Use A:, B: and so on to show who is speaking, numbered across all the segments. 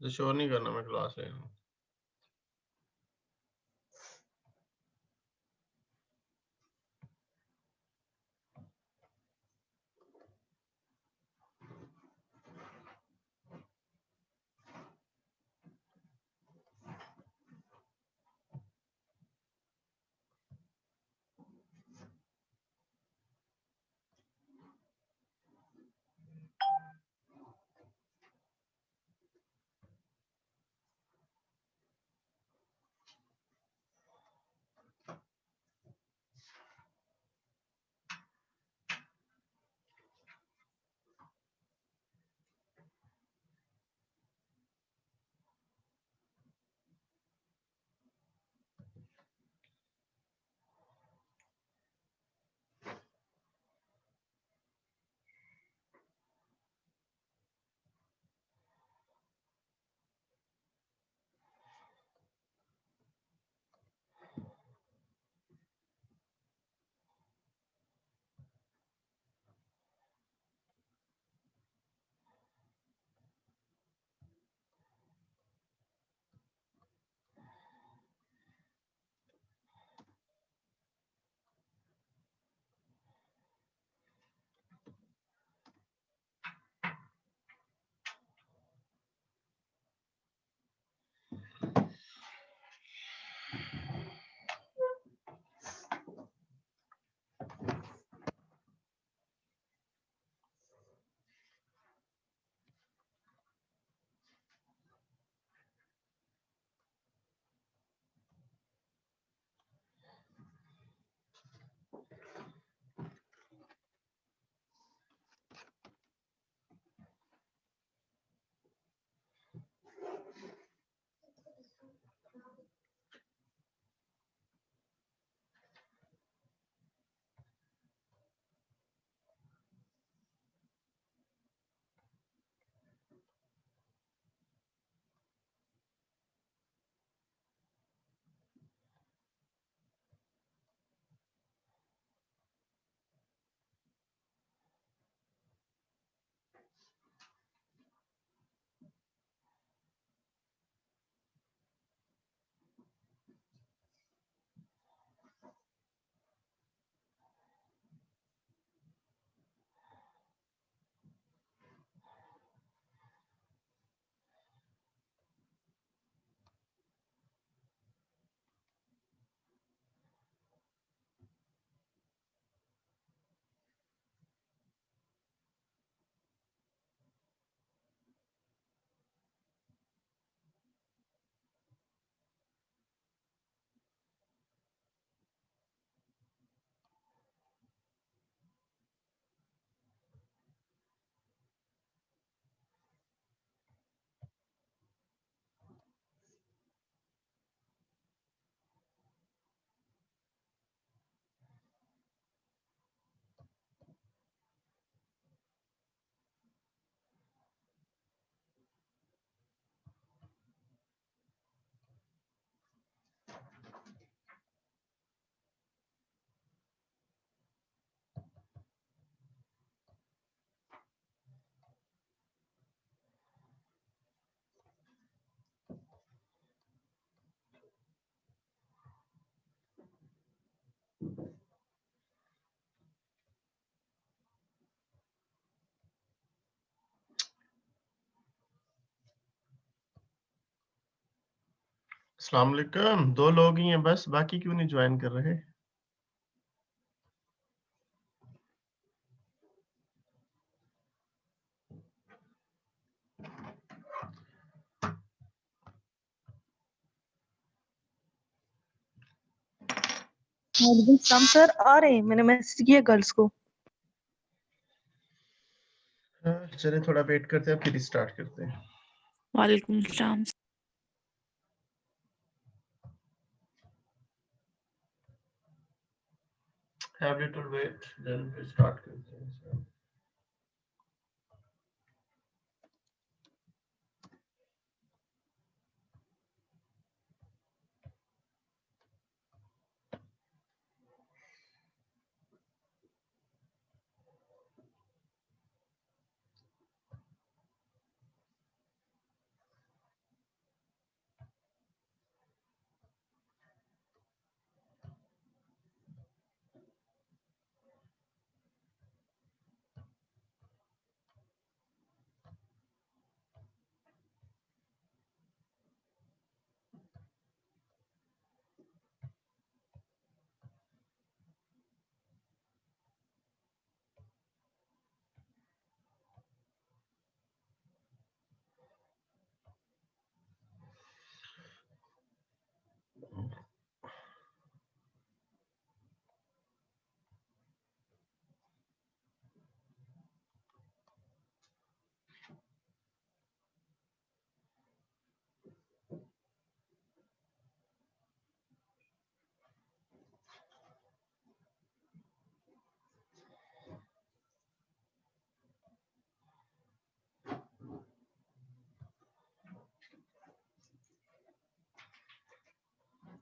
A: जो शो नहीं करना मैं क्लास में हूँ। अस्सलाम वालेकुम। 2 लोग ही हैं बस, बाकी क्यों नहीं ज्वाइन कर रहे?
B: वालेकुम सलाम सर, आ रहे हैं, मैंने मैसेज किया गर्ल्स को।
A: चलिए थोड़ा वेट करते हैं, फिर स्टार्ट करते हैं।
C: वालेकुम सलाम।
A: हैव लिटिल वेट, देन फिर स्टार्ट करते हैं।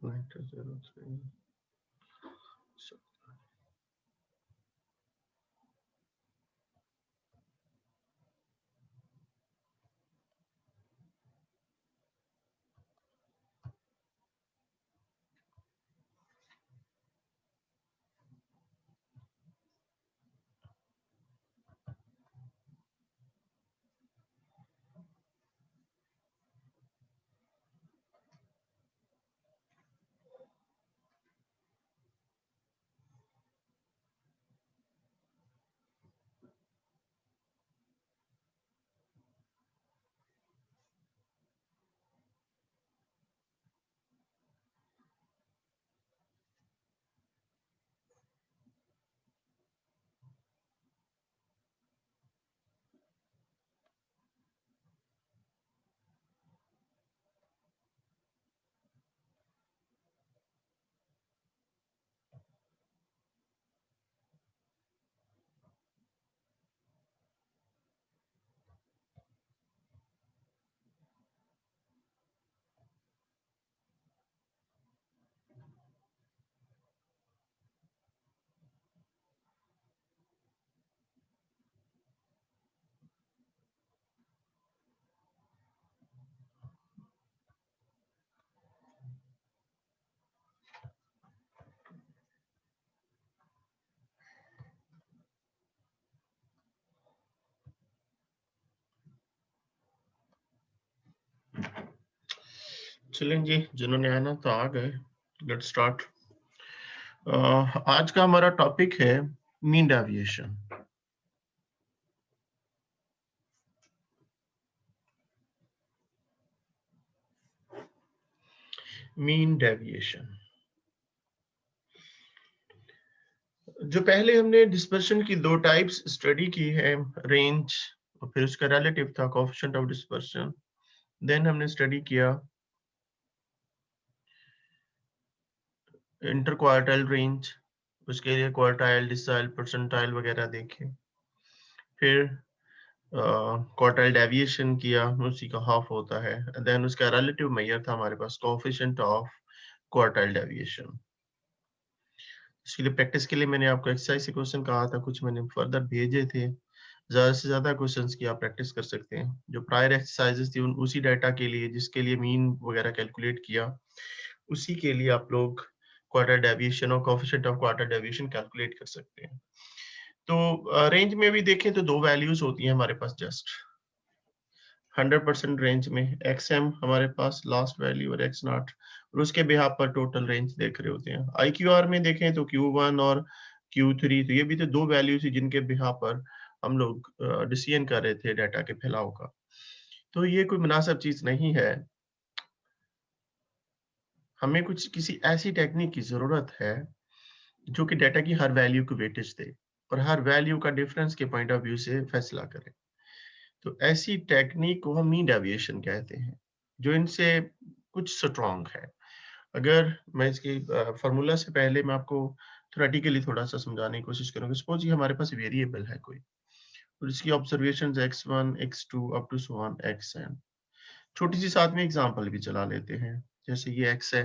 A: 0.03. चलें जी, जिन्होंने आना तो आ गए। Let's start. आज का हमारा टॉपिक है मीन डेविएशन। मीन डेविएशन जो पहले हमने डिस्पर्शन की दो टाइप्स स्टडी की है, रेंज और फिर उसका रिलेटिव था कोएफिशिएंट ऑफ डिस्पर्शन। देन हमने स्टडी किया इंटर क्वार्टाइल रेंज, उसके लिए क्वार्टाइल, डिसाइल, परसेंटाइल वगैरह देखे। फिर क्वार्टाइल डेविएशन किया, उसी का हाफ होता है। देन उसका रिलेटिव मेजर था हमारे पास कोएफिशिएंट ऑफ क्वार्टाइल डेविएशन। इसके लिए प्रैक्टिस के लिए मैंने आपको एक्सरसाइज से क्वेश्चन कहा था, कुछ मैंने फर्दर भेजे थे। ज्यादा से ज्यादा क्वेश्चंस की आप प्रैक्टिस कर सकते हैं। जो प्रायर एक्सरसाइजेस थी उसी डाटा के लिए, जिसके लिए मीन वगैरह कैलकुलेट किया, उसी के लिए आप लोग क्वार्टर डेविएशन और coefficient of quarter deviation calculate कर सकते हैं। तो रेंज में भी देखें तो दो वैल्यूज होती हैं हमारे पास, जस्ट 100% रेंज में xm हमारे पास लास्ट वैल्यू और x नॉट, और उसके बिहाफ पर टोटल रेंज देख रहे होते हैं। IQR में देखें तो Q1 और Q3, तो ये भी तो दो वैल्यूज थी जिनके बिहाफ पर हम लोग डिसीजन कर रहे थे डाटा के फैलाव का। तो ये कोई मुनासिब चीज नहीं है। हमें कुछ किसी ऐसी टेक्निक की जरूरत है जो कि डाटा की हर वैल्यू को वेटेज दे और हर वैल्यू का डिफरेंस के पॉइंट ऑफ व्यू से फैसला करे। तो ऐसी टेक्निक को हम मीन डेविएशन कहते हैं, जो इनसे कुछ स्ट्रॉन्ग है। अगर मैं इसकी फार्मूला से पहले मैं आपको थ्योरेटिकली थोड़ा सा समझाने की कोशिश करूंगा। सपोज ये हमारे पास वेरिएबल है कोई, और इसकी observations x1 x2 up to so on xn। छोटी सी साथ में एग्जांपल भी चला लेते हैं। जैसे ये x है,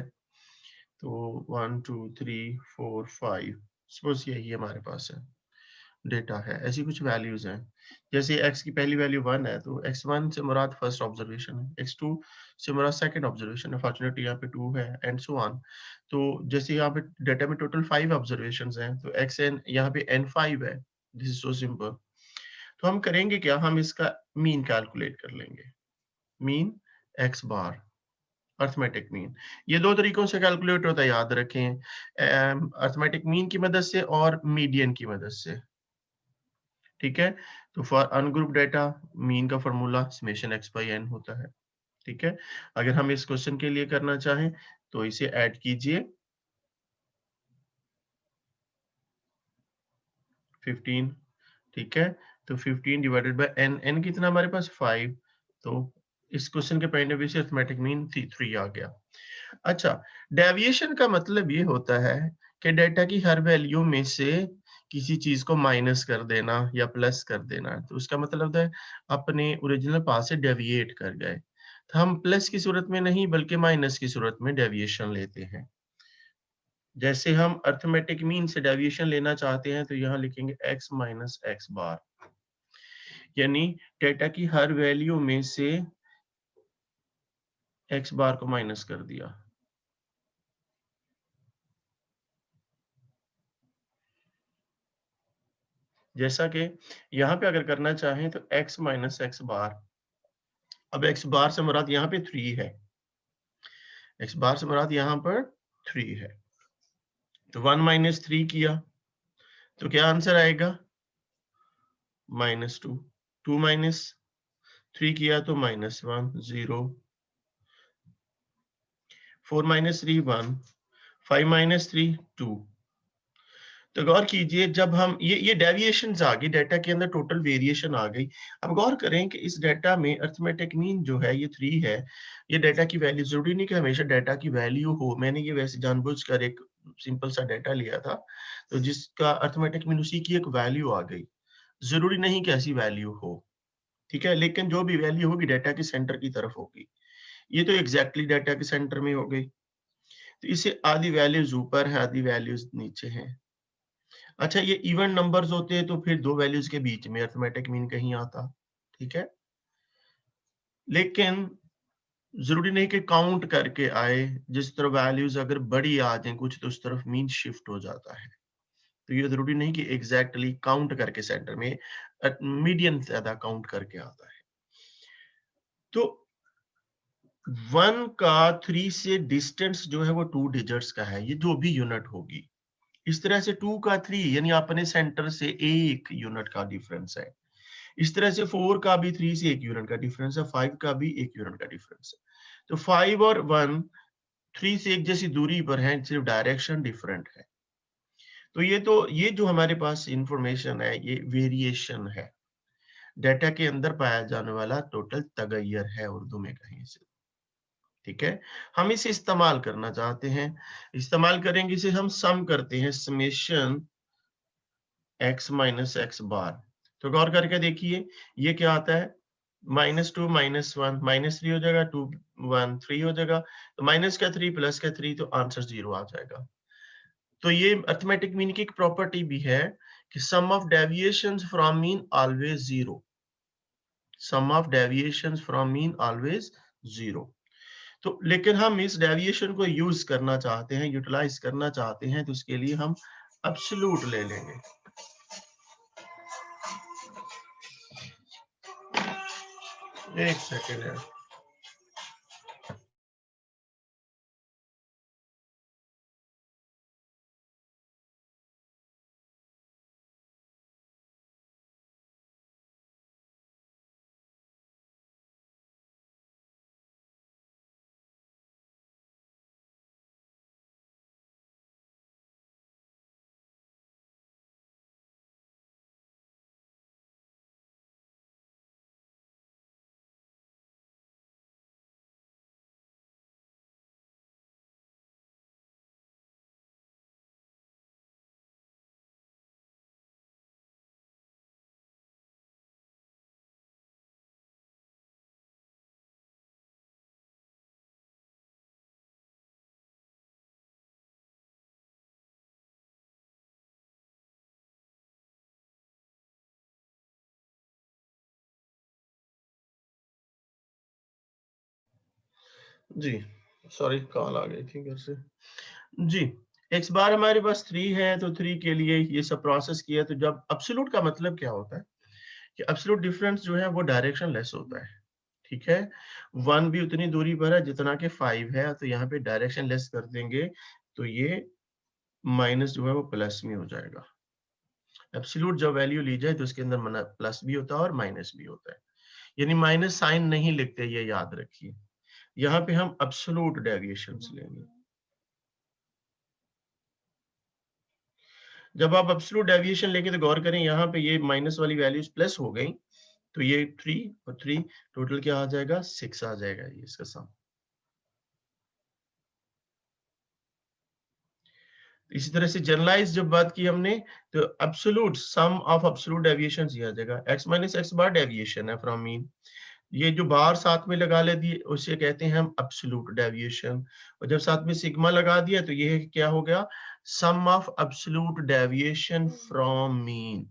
A: तो 1 2 3 4 5, सपोज यही हमारे पास है डेटा है, ऐसी कुछ वैल्यूज हैं। जैसे x की पहली वैल्यू 1 है, तो x1 से मुराद फर्स्ट ऑब्जर्वेशन है, x2 से मुराद सेकंड ऑब्जर्वेशन है, फॉर्चुनेटली यहाँ पे 2 है, एंड सो ऑन। तो जैसे यहाँ पे डेटा में टोटल 5 ऑब्जर्वेशंस हैं, तो xn यहाँ पे n5 है। This is so simple. तो हम करेंगे क्या, हम इसका मीन कैलकुलेट कर लेंगे। मीन x बार, अर्थमेटिक मीन। ये दो तरीकों से कैलकुलेट होता है, याद रखें, अर्थमेटिक मीन की मदद से और मीडियन की मदद से। ठीक है, तो फॉर अनग्रुप डेटा मीन का formula summation x by n होता है। ठीक है, अगर हम इस क्वेश्चन के लिए करना चाहें तो इसे ऐड कीजिए 15। ठीक है, तो 15 डिवाइडेड बाय n, n कितना हमारे पास 5, तो इस क्वेश्चन के पॉइंट ऑफ व्यू से अरिथमेटिक मीन 3 आ गया। अच्छा, डेविएशन का मतलब ये होता है कि डेटा की हर वैल्यू में से किसी चीज को माइनस कर देना या प्लस कर देना। तो उसका मतलब होता है अपने ओरिजिनल पाथ से डेविएट कर गए। तो हम प्लस की सूरत में नहीं बल्कि माइनस की सूरत में डेविएशन लेते हैं। जैसे हम अर्थमेटिक मीन से डेविएशन लेना चाहते हैं तो यहाँ लिखेंगे x माइनस एक्स बार, यानी डेटा की हर वैल्यू में से x बार को माइनस कर दिया। जैसा कि यहाँ पे अगर करना चाहें तो x माइनस एक्स बार, अब x बार से मुराद यहाँ पे 3 है, x बार से मुराद यहाँ पर 3 है, तो 1 माइनस 3 किया तो क्या आंसर आएगा -2, 2 माइनस 3 किया तो -1, 0, 4 माइनस 3 1, 5 माइनस 3 2। तो गौर कीजिए, जब हम ये डेविएशंस आ गई, डाटा के अंदर टोटल वेरिएशन आ गई। अब गौर करें कि इस डाटा में अरिथमेटिक मीन जो है ये 3 है, ये डाटा की वैल्यू, जरूरी नहीं कि हमेशा डाटा की वैल्यू हो, मैंने ये वैसे जानबूझकर एक सिंपल सा डाटा लिया था तो जिसका अरिथमेटिक मीन उसी की एक वैल्यू आ गई, जरूरी नहीं कि ऐसी वैल्यू हो, ठीक है, लेकिन जो भी वैल्यू होगी डाटा के सेंटर की तरफ होगी। ये तो एग्जैक्टली डाटा के सेंटर में हो गई, तो इसे आधी वैल्यूज ऊपर है, आधी वैल्यूज नीचे है। अच्छा, ये इवन नंबर्स होते हैं तो फिर दो वैल्यूज के बीच में अरिथमेटिक मीन कहीं आता, ठीक है, लेकिन जरूरी नहीं कि काउंट करके आए, जिस तरह वैल्यूज अगर बड़ी आ जाए कुछ तो उस तरफ मीन शिफ्ट हो जाता है, तो ये जरूरी नहीं कि एग्जैक्टली काउंट करके सेंटर में मीडियन ज्यादा काउंट करके आता है। तो 1 का 3 से डिस्टेंस जो है वो 2 डिजिट्स का है, ये जो भी यूनिट होगी। इस तरह से 2 का 3 यानी अपने सेंटर से 1 यूनिट का डिफरेंस है। इस तरह से 4 का भी 3 से 1 यूनिट का डिफरेंस है, 5 का भी 1 यूनिट का डिफरेंस है। तो 5 और 1 3 से एक जैसी दूरी पर हैं, सिर्फ डायरेक्शन डिफरेंट है। तो ये जो हमारे पास इंफॉर्मेशन है ये वेरिएशन है, डाटा के अंदर पाया जाने वाला टोटल तगय्युर है उर्दू में कहीं से, ठीक है। हम इसे इस्तेमाल करना चाहते हैं, इस्तेमाल करेंगे, इसे हम सम करते हैं, समेशन x माइनस एक्स बार। तो गौर करके देखिए ये क्या आता है, -2 -1 -3 हो जाएगा, 2 1 3 हो जाएगा, तो माइनस का 3 प्लस का 3 तो आंसर 0 आ जाएगा। तो ये अरिथमेटिक मीन की एक प्रॉपर्टी भी है कि sum of deviations from mean always 0, sum of deviations from mean always 0। तो लेकिन हम इस डेविएशन को यूज करना चाहते हैं, यूटिलाइज करना चाहते हैं, तो उसके लिए हम एब्सोल्यूट ले लेंगे। एक सेकेंड है, जी सॉरी कॉल आ गई थी घर से। जी, एक्स बार हमारे पास 3 है, तो 3 के लिए ये सब प्रोसेस किया। तो जब एब्सोल्यूट का मतलब क्या होता है कि एब्सोल्यूट डिफरेंस जो है वो डायरेक्शन लेस होता है, ठीक है। 1 भी उतनी दूरी पर है जितना कि 5 है, तो यहाँ पे डायरेक्शन लेस कर देंगे तो ये माइनस जो है वो प्लस में हो जाएगा। एब्सोल्यूट जब वैल्यू ली जाए तो उसके अंदर प्लस भी होता है और माइनस भी होता है, यानी माइनस साइन नहीं लिखते, ये याद रखिए। यहाँ पे हम एब्सोल्यूट डेविएशंस लेंगे। जब आप एब्सोल्यूट डेविएशन लेंगे तो गौर करें यहाँ पे ये माइनस वाली वैल्यूज प्लस हो गई, तो ये 3 और 3 टोटल क्या आ जाएगा, 6 आ जाएगा ये इसका सम। इसी तरह से जनरलाइज जब बात की हमने, तो absolute sum of absolute deviation आ जाएगा, x minus x bar deviation है फ्रॉम मीन, ये जो बार साथ में लगा ले दिए उसे कहते हैं हम एब्सोल्यूट डेविएशन, और जब साथ में सिग्मा लगा दिया तो ये क्या हो गया, sum of absolute deviation from mean.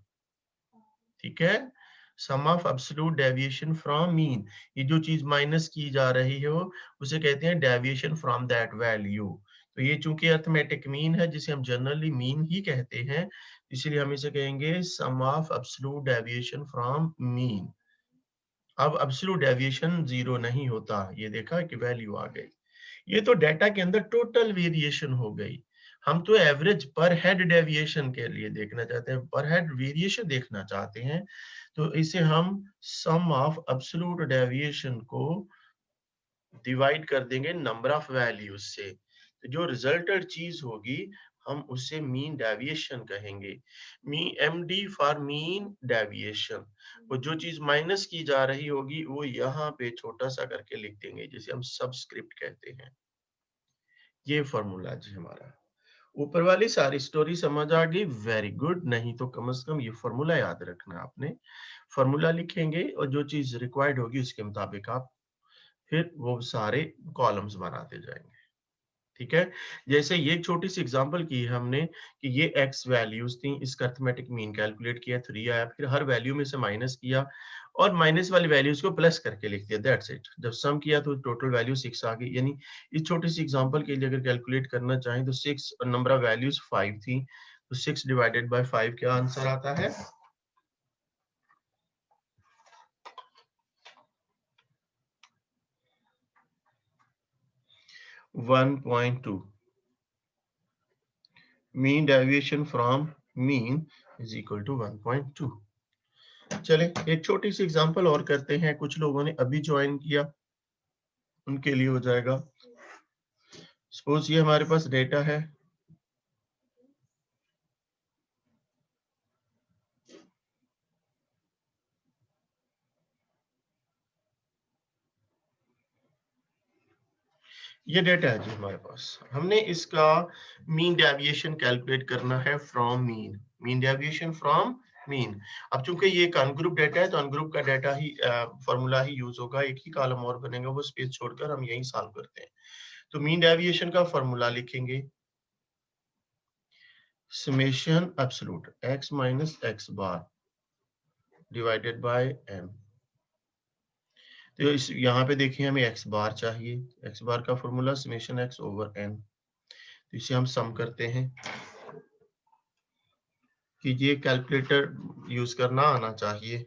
A: ठीक है, sum of absolute deviation from mean, ये जो चीज माइनस की जा रही है वो उसे कहते हैं डेविएशन फ्रॉम दैट वैल्यू। तो ये चूंकि अरिथमेटिक मीन है जिसे हम जनरली मीन ही कहते हैं, इसलिए हम इसे कहेंगे sum of absolute deviation from mean. अब एब्सोल्यूट डेविएशन जीरो नहीं होता, ये देखा कि वैल्यू आ गई। ये तो डेटा के अंदर टोटल वेरिएशन हो गई। हम तो एवरेज पर हेड डेविएशन के लिए देखना चाहते हैं, पर हेड वेरिएशन देखना चाहते हैं, तो इसे हम सम ऑफ एब्सोल्यूट डेविएशन को डिवाइड कर देंगे नंबर ऑफ वैल्यूज से, तो जो रिजल्टेड चीज होगी हम उसे मीन डेविएशन कहेंगे। एमडी फॉर मीन डेविएशन, वो जो चीज माइनस की जा रही होगी वो यहाँ पे छोटा सा करके लिख देंगे, जिसे हम सबस्क्रिप्ट कहते हैं। ये फॉर्मूला जी हमारा। ऊपर वाली सारी स्टोरी समझ आ गई, वेरी गुड। नहीं तो कम से कम ये फॉर्मूला याद रखना आपने। फॉर्मूला लिखेंगे और जो चीज रिक्वायर्ड होगी उसके मुताबिक आप फिर वो सारे कॉलम्स बनाते जाएंगे। ठीक है, जैसे ये छोटी सी एग्जांपल की है हमने कि ये x वैल्यूज थी, इसका अरिथमेटिक मीन कैलकुलेट किया, 3 आया, फिर हर वैल्यू में से माइनस किया और माइनस वाली वैल्यूज को प्लस करके लिख दिया, दैट्स इट। जब सम किया तो टोटल वैल्यू 6 आ गई। यानी इस छोटी सी एग्जांपल के लिए अगर कैलकुलेट करना चाहें तो 6 नंबर ऑफ वैल्यूज 5 थी, तो 6 डिवाइडेड बाय 5 क्या आंसर आता है, 1.2। Mean deviation from mean is equal to 1.2। चले एक छोटी सी एग्जांपल और करते हैं, कुछ लोगों ने अभी ज्वाइन किया, उनके लिए हो जाएगा। सपोज ये हमारे पास डेटा है, ये डेटा है जी हमारे पास, हमने इसका मीन डेविएशन कैलकुलेट करना है from mean, mean deviation from mean. अब चूंकि ये एक अनग्रुप डेटा है तो अनग्रुप का डेटा ही फॉर्मूला ही यूज होगा, एक ही कॉलम और बनेगा, वो स्पेस छोड़कर हम यही सॉल्व करते हैं। तो मीन डेविएशन का फॉर्मूला लिखेंगे, summation absolute x minus x bar divided by n। तो इस यहाँ पे देखिए हमें x बार चाहिए, x बार का formula summation x over n। तो इसे हम सम करते हैं कि ये कैलकुलेटर यूज करना आना चाहिए।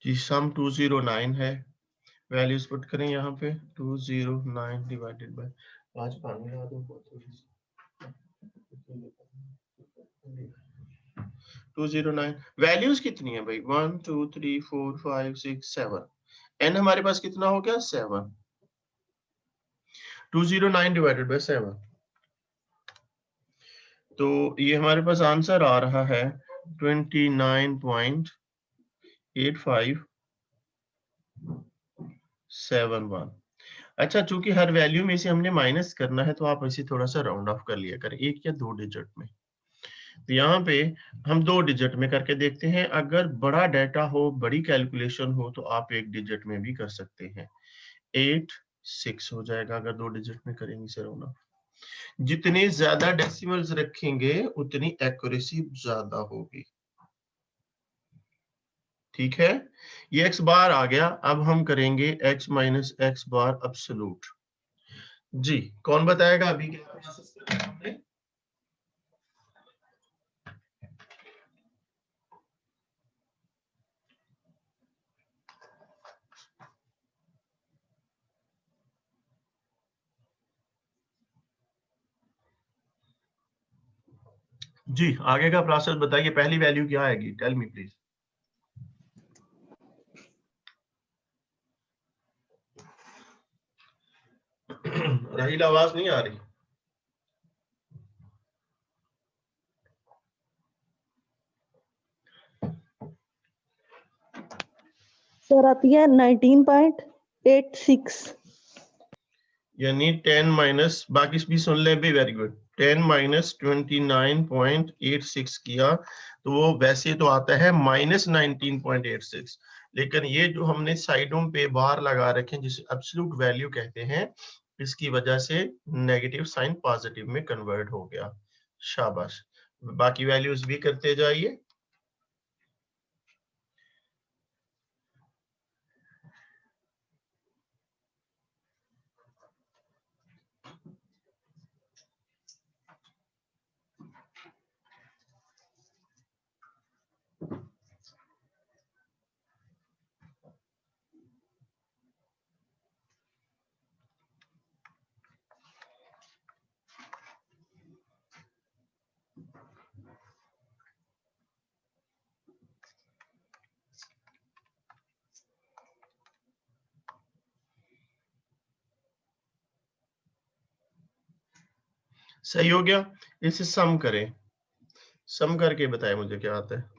A: जी सम 209 है, वैल्यूज पुट करें यहाँ पे 209 डिवाइडेड बाय 5 पानी ला दो 209। वैल्यूज कितनी है भाई, 1 2 3 4 5 6 7, n हमारे पास कितना हो गया 7, 209 डिवाइडेड बाय 7, तो ये हमारे पास आंसर आ रहा है 29.8571। अच्छा, चूंकि हर वैल्यू में से हमने माइनस करना है तो आप इसे थोड़ा सा राउंड ऑफ कर लिया करें, एक या दो डिजिट में। तो यहाँ पे हम 2 डिजिट में करके देखते हैं, अगर बड़ा डाटा हो, बड़ी कैलकुलेशन हो तो आप 1 डिजिट में भी कर सकते हैं। 8 6 हो जाएगा अगर 2 डिजिट में करेंगे इसे राउंड ऑफ। जितने ज्यादा डेसिमल्स रखेंगे उतनी एक्यूरेसी ज्यादा होगी। ठीक है, ये x बार आ गया, अब हम करेंगे x माइनस x बार एब्सोल्यूट। जी कौन बताएगा अभी क्या प्रोसेस करना है हमने? जी आगे का प्रोसेस बताइए, पहली वैल्यू क्या आएगी, टेल मी प्लीज। राहिल आवाज नहीं आ रही।
B: सर आती है 19.86।
A: यानी 10 माइनस, बाकी भी सुन ले भी, वेरी गुड। 10 माइनस 29.86 किया तो वो वैसे तो आता है -19.86, लेकिन ये जो हमने साइडों पे बार लगा रखे हैं जिसे एब्सोल्यूट वैल्यू कहते हैं, इसकी वजह से नेगेटिव साइन पॉजिटिव में कन्वर्ट हो गया। शाबाश, बाकी वैल्यूज भी करते जाइए। सही हो गया। इसे सम करें, सम करके बताएं मुझे क्या आता है।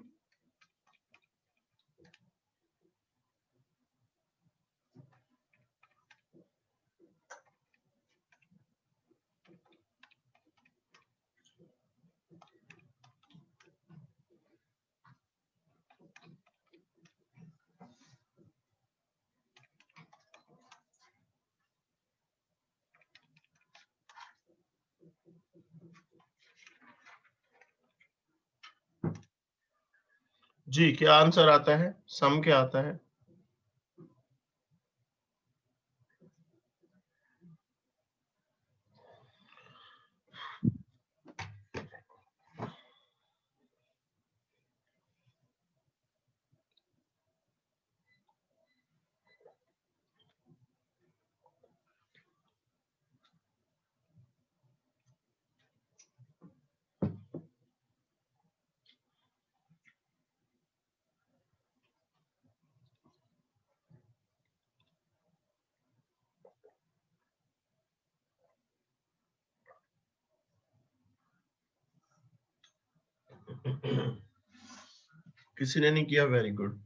A: जी, क्या आंसर आता है, सम क्या आता है? किसी ने नहीं किया, वेरी गुड।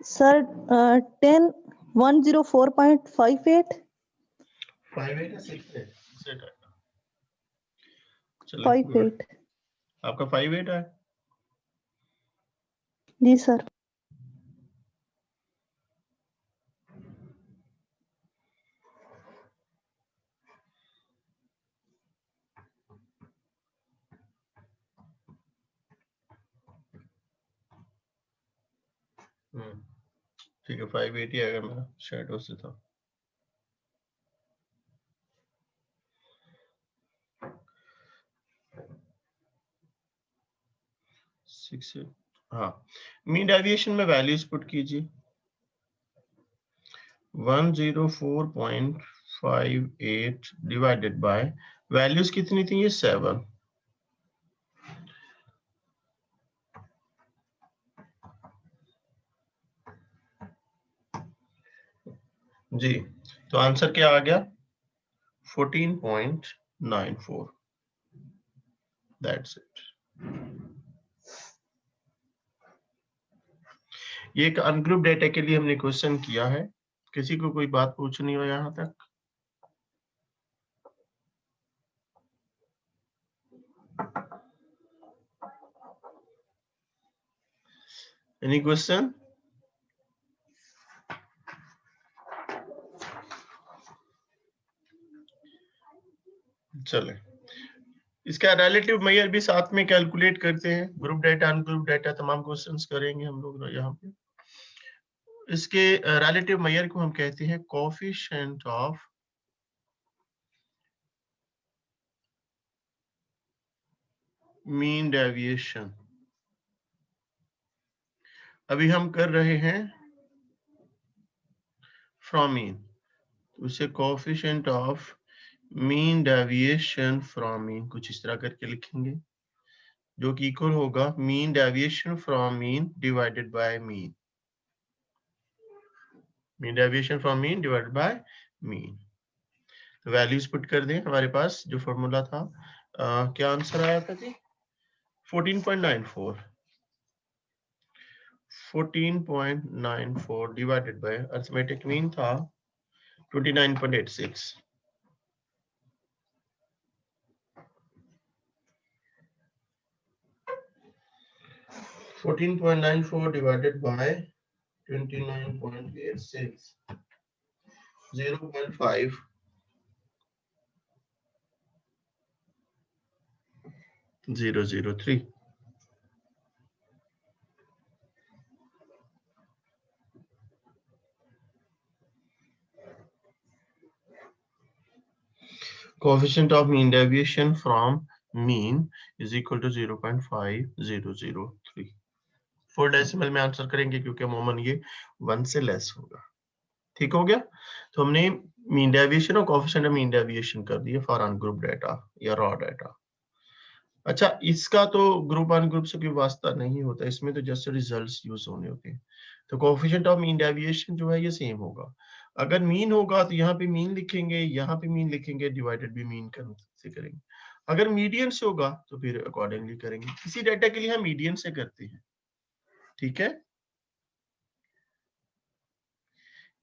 B: सर 104.58।
A: 58 है, 6 है, 6 है। चलो गुड,
B: 58
A: आपका 58 है।
B: जी सर।
A: ठीक है, 580 आएगा मेरा, शैडो से था। सिक्स, हाँ। मीन डेविएशन में वैल्यूज पुट कीजिए। 104.58 डिवाइडेड बाय वैल्यूज कितनी थी, ये 7। जी, तो आंसर क्या आ गया, 14.94। That's it. ये एक अनग्रुप डेटा के लिए हमने क्वेश्चन किया है। किसी को कोई बात पूछनी हो यहाँ तक? Any question? चले, इसका रिलेटिव मेजर भी साथ में कैलकुलेट करते हैं। ग्रुप डेटा, अनग्रुप डेटा, तमाम क्वेश्चंस करेंगे हम लोग यहाँ पे। इसके रिलेटिव मेजर को हम कहते हैं कोएफिशिएंट ऑफ मीन डेविएशन। अभी हम कर रहे हैं फ्रॉम मीन, तो उसे coefficient of mean deviation from mean कुछ इस तरह करके लिखेंगे, जो कि इक्वल होगा mean deviation from mean divided by mean. Mean deviation from mean divided by mean. तो वैल्यूज पुट कर दें, हमारे पास जो फॉर्मूला था, क्या आंसर आया था जी, 14.94 डिवाइडेड बाय अरिथमेटिक मीन था 29.86। 14.94 divided by 29.86, 0.5 003। Coefficient of mean deviation from mean is equal to 0.5003। 4 decimal में आंसर करेंगे क्योंकि अमूमन ये 1 से लेस होगा। ठीक हो गया। तो हमने मीन डेविएशन और कोएफिशिएंट ऑफ मीन डेविएशन कर दिए फॉर अनग्रुप डाटा या रॉ डाटा। अच्छा, इसका तो ग्रुप अनग्रुप से कोई वास्ता नहीं होता, इसमें तो जस्ट रिजल्ट्स यूज होने होते हैं। तो कोएफिशिएंट ऑफ मीन डेविएशन जो है ये सेम होगा। अगर मीन होगा तो यहाँ पे मीन लिखेंगे, यहाँ पे मीन लिखेंगे, डिवाइडेड भी मीन से करेंगे। अगर मीडियन से होगा तो फिर अकॉर्डिंगली करेंगे। किसी डाटा के लिए हम मीडियन से करते हैं, ठीक है।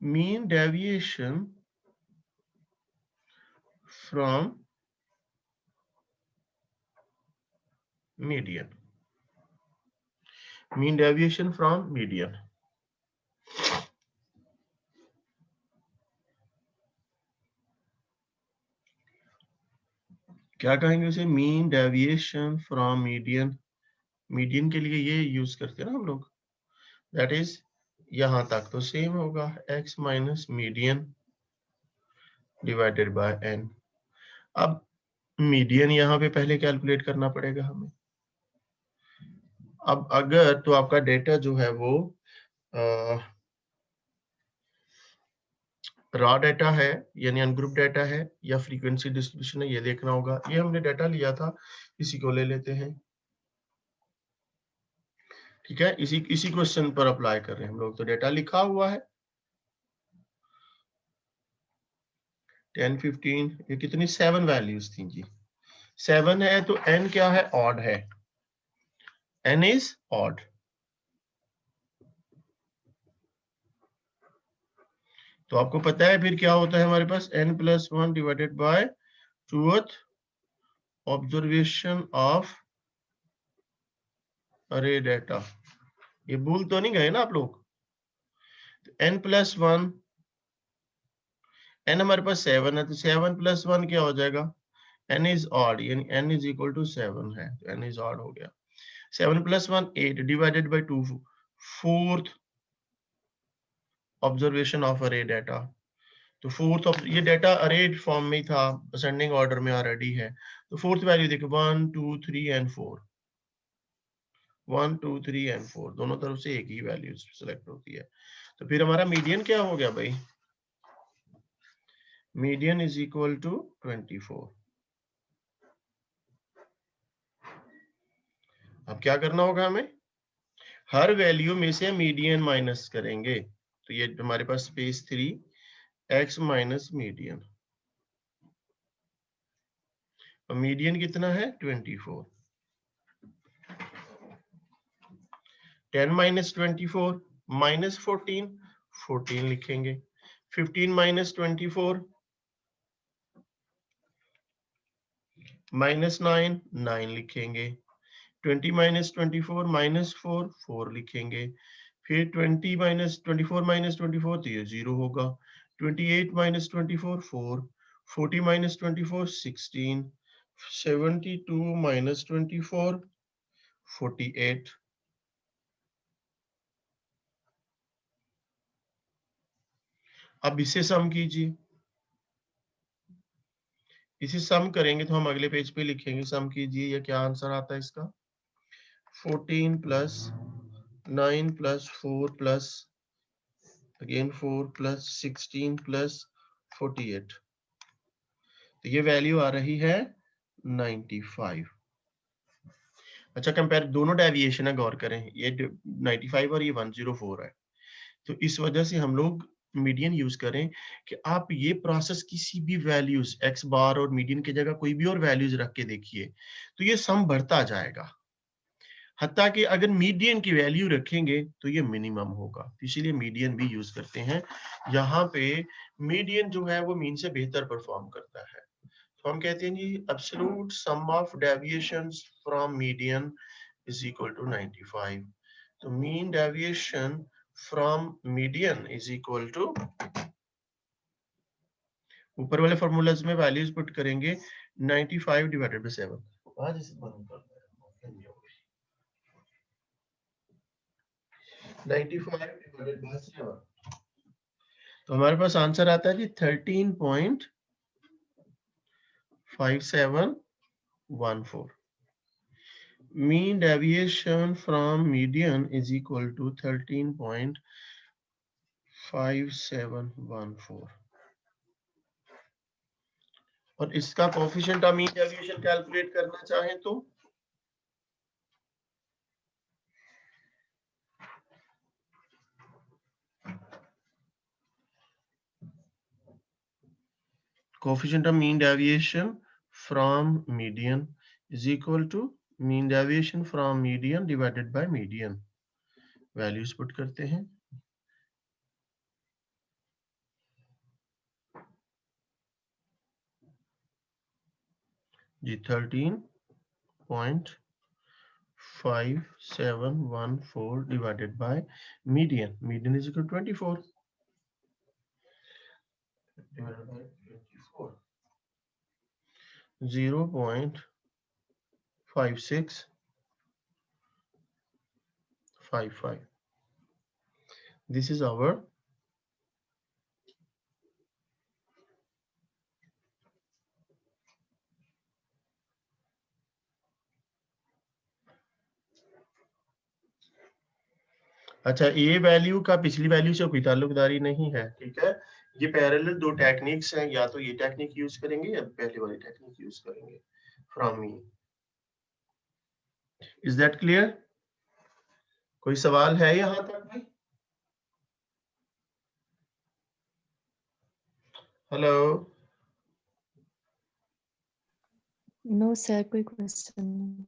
A: Mean deviation from median, mean deviation from median। क्या कहेंगे उसे? Mean deviation from median. Median के लिए ये यूज करते हैं ना हम लोग, दैट इज यहां तक तो सेम होगा x minus median divided bye n। अब मीडियन यहाँ पे पहले कैलकुलेट करना पड़ेगा हमें। अब अगर तो आपका डेटा जो है वो रॉ डाटा है यानी अनग्रुप डाटा है या फ्रीक्वेंसी डिस्ट्रीब्यूशन है, ये देखना होगा। ये हमने डाटा लिया था, इसी को ले लेते हैं, ठीक है। इसी क्वेश्चन पर अप्लाई कर रहे हैं हम लोग। तो डेटा लिखा हुआ है 10 15, ये कितनी 7 वैल्यूज थी जी। 7 है तो n क्या है? ऑड है, n इज ऑड। तो आपको पता है फिर क्या होता है हमारे पास, n+1 divided by 2th observation of अरे डाटा। ये भूल तो नहीं गए ना आप लोग? n+1, n हमारे पास 7 है तो 7+1 क्या हो जाएगा? n इज ऑड, यानी n इज इक्वल टू 7 है तो n इज ऑड हो गया। 7+1 8 divided by 2 4th observation of अरे डाटा। तो फोर्थ ऑफ ये डाटा अरे फॉर्म में था, असेंडिंग ऑर्डर में ऑलरेडी है। तो फोर्थ वैल्यू देखो 1 2 3 एंड 4, 1 2 3 एंड 4 दोनों तरफ से एक ही वैल्यू सिलेक्ट होती है। तो फिर हमारा मीडियन क्या हो गया भाई? Median is equal to 24। अब क्या करना होगा हमें? हर वैल्यू में से मीडियन माइनस करेंगे। तो ये हमारे पास स्पेस 3 x माइनस मीडियन, और मीडियन कितना है? 24। 10 माइनस 24 माइनस 14, 14 लिखेंगे। 15 माइनस 24 माइनस 9, 9 लिखेंगे। 20 माइनस 24 माइनस 4, 4 लिखेंगे। फिर 20 माइनस 24 माइनस 24 तो ये 0 होगा। 28 माइनस 24 4, 40 माइनस 24 16, 72 माइनस 24 48। अब इसे सम कीजिए। इसे सम करेंगे तो हम अगले पेज पे लिखेंगे। सम कीजिए, ये क्या आंसर आता है इसका? 14 plus 9 plus 4 plus again 4 plus 16 plus 48। तो ये वैल्यू आ रही है 95। अच्छा, कंपेयर दोनों डेविएशन है, गौर करें, ये 95 और ये 104 है। तो इस वजह से हम लोग मीडियन यूज करें कि आप ये प्रोसेस किसी भी वैल्यूज x बार और मीडियन की जगह कोई भी और वैल्यूज रख के देखिए, तो ये सम बढ़ता जाएगा। हत्ता कि अगर मीडियन की वैल्यू रखेंगे तो ये मिनिमम होगा, इसीलिए मीडियन भी यूज करते हैं। यहाँ पे मीडियन जो है वो मीन से बेहतर परफॉर्म करता है, तो हम कहते हैं जी absolute sum of deviations from median is equal to 95। तो mean deviation from median is equal to, ऊपर वाले फॉर्मूलाज में वैल्यूज पुट करेंगे 95 डिवाइडेड बाय 7। आज इसे बंद कर दे, 95 डिवाइडेड बाय 7, तो हमारे पास आंसर आता है जी 13.5714। Mean deviation from median is equal to 13.5714, और इसका coefficient of mean deviation calculate करना चाहें तो coefficient of mean deviation from median is equal to mean deviation from median divided by median। Values put करते हैं, जी 13.5714 divided by median, median is equal to 24 divided by 24, 0.5655। This is our अच्छा, ये value का पिछली value से कोई ताल्लुकदारी नहीं है, ठीक है। ये पैरेलल दो टेक्निक्स हैं, या तो ये टेक्निक यूज करेंगे या पहले वाली टेक्निक यूज करेंगे from mean. Is that clear? कोई सवाल है यहाँ तक भाई? हेलो,
B: नो सर, कोई क्वेश्चन नहीं।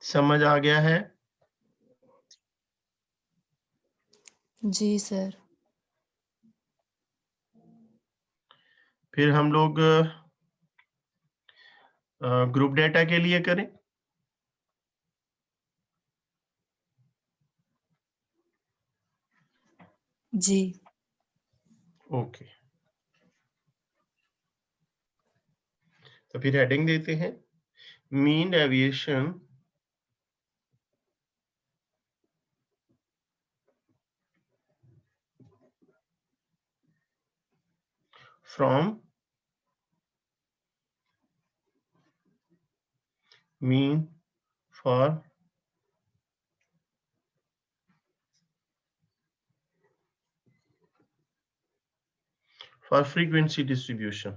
A: समझ आ गया है?
B: जी सर।
A: फिर हम लोग ग्रुप डेटा के लिए करें।
B: जी।
A: ओके, तो फिर हेडिंग देते हैं mean deviation from mean for frequency distribution।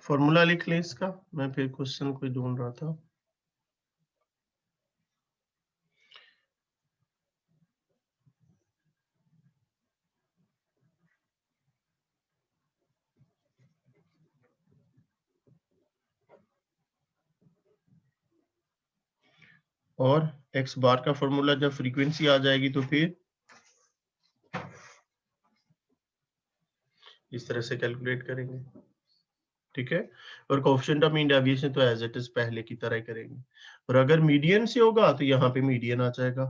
A: Formula लिख लें इसका, मैं फिर क्वेश्चन कोई ढूंढ रहा था। और x बार का फॉर्मूला जब फ्रीक्वेंसी आ जाएगी तो फिर इस तरह से कैलकुलेट करेंगे, ठीक है। और कोएफिशिएंट ऑफ मीन डेविएशन तो एज इट इज पहले की तरह ही करेंगे, और अगर मीडियन से होगा तो यहाँ पे मीडियन आ जाएगा,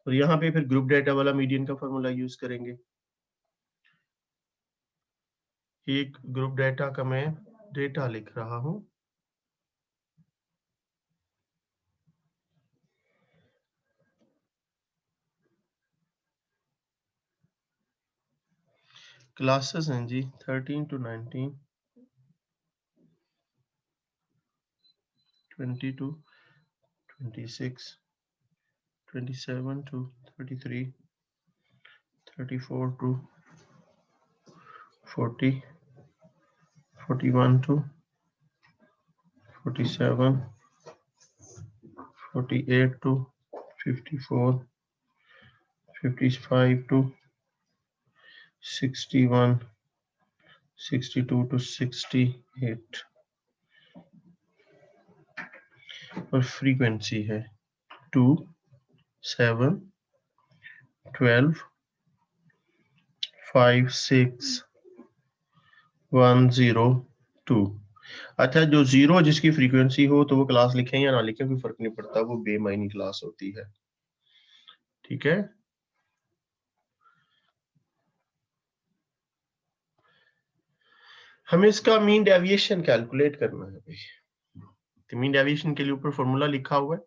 A: और यहाँ पे फिर ग्रुप डेटा वाला मीडियन का फॉर्मूला यूज करेंगे। एक ग्रुप डेटा का मैं डेटा लिख रहा हूँ, क्लासेस हैं जी 13 to 19, 20 to 26, 27 to 33, 34 to 40, 41 to 47, 48 to 54, 55 to 61, 62 to 68 और फ्रीक्वेंसी है 2, 7, 12, 5, 6, 1, 0, 2। अच्छा, जो 0 जिसकी फ्रीक्वेंसी हो तो वो क्लास लिखें या ना लिखें कोई फर्क नहीं पड़ता, वो बेमायनी क्लास होती है। ठीक है, हमें इसका मीन डेविएशन कैलकुलेट करना है भाई। तो मीन डेविएशन के लिए ऊपर फॉर्मूला लिखा हुआ है।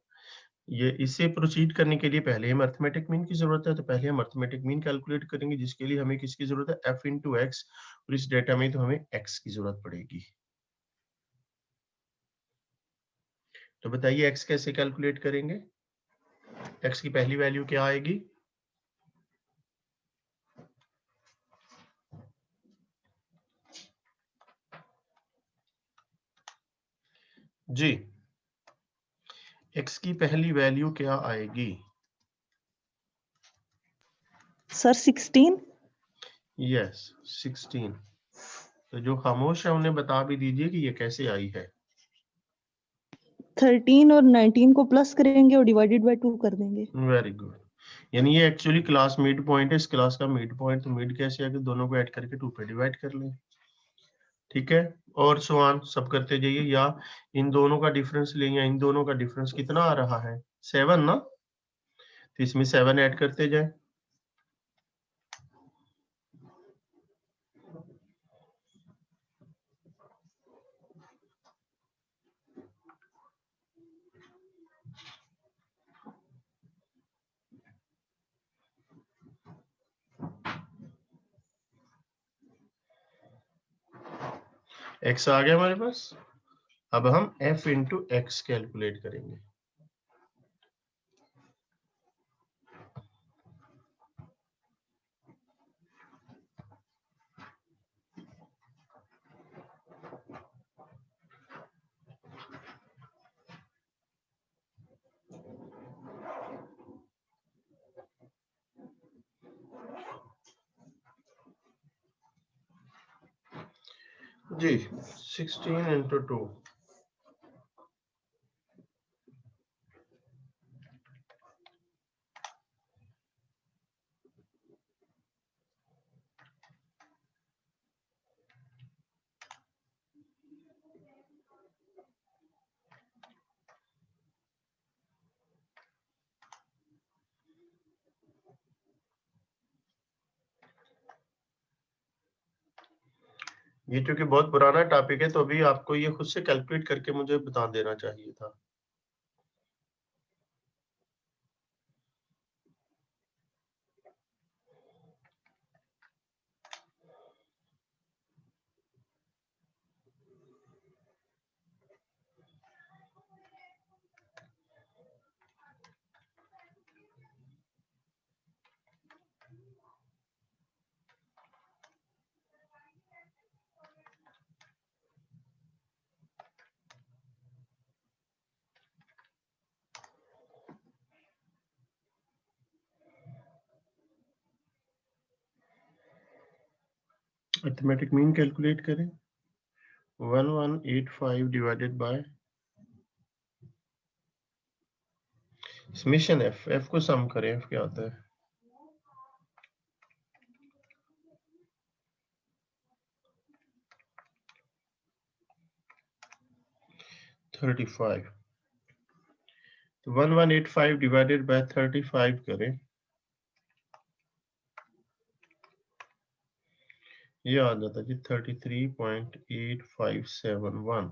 A: ये इससे प्रोसीड करने के लिए पहले हम अरिथमेटिक मीन की जरूरत है, तो पहले हम अरिथमेटिक मीन कैलकुलेट करेंगे, जिसके लिए हमें किसकी जरूरत है, f इंटू एक्स, और इस डेटा में तो हमें x की जरूरत पड़ेगी। तो बताइए x कैसे कैलकुलेट करेंगे, x की पहली वैल्यू क्या आएगी? जी, x की पहली वैल्यू क्या आएगी?
B: सर 16।
A: यस 16। तो जो खामोश है उन्हें बता भी दीजिए कि ये कैसे आई है।
B: 13 और 19 को प्लस करेंगे और डिवाइडेड बाय 2 कर देंगे।
A: वेरी गुड, यानी ये एक्चुअली क्लास मिड पॉइंट है, इस क्लास का मिड पॉइंट, तो मिड कैसे आगे, दोनों को ऐड करके 2 पे डिवाइड कर लें। ठीक है, और सवाल सब करते जाइए, या इन दोनों का डिफरेंस लें, या इन दोनों का डिफरेंस कितना आ रहा है, 7 ना, तो इसमें 7 ऐड करते जाए। x आ गया हमारे पास, अब हम f इंटू एक्स कैलकुलेट करेंगे। जी 16 इंटू 2, ये चूंकि बहुत पुराना टॉपिक है तो अभी आपको ये खुद से कैलकुलेट करके मुझे बता देना चाहिए था। अरिथमेटिक मीन कैलकुलेट करें, 1185 divided by summation f, f को सम करें, f क्या आता है, थर्टी फाइव। तो 1185 डिवाइडेड बाय 35 करें, ये आ जाता है जी 33.8571।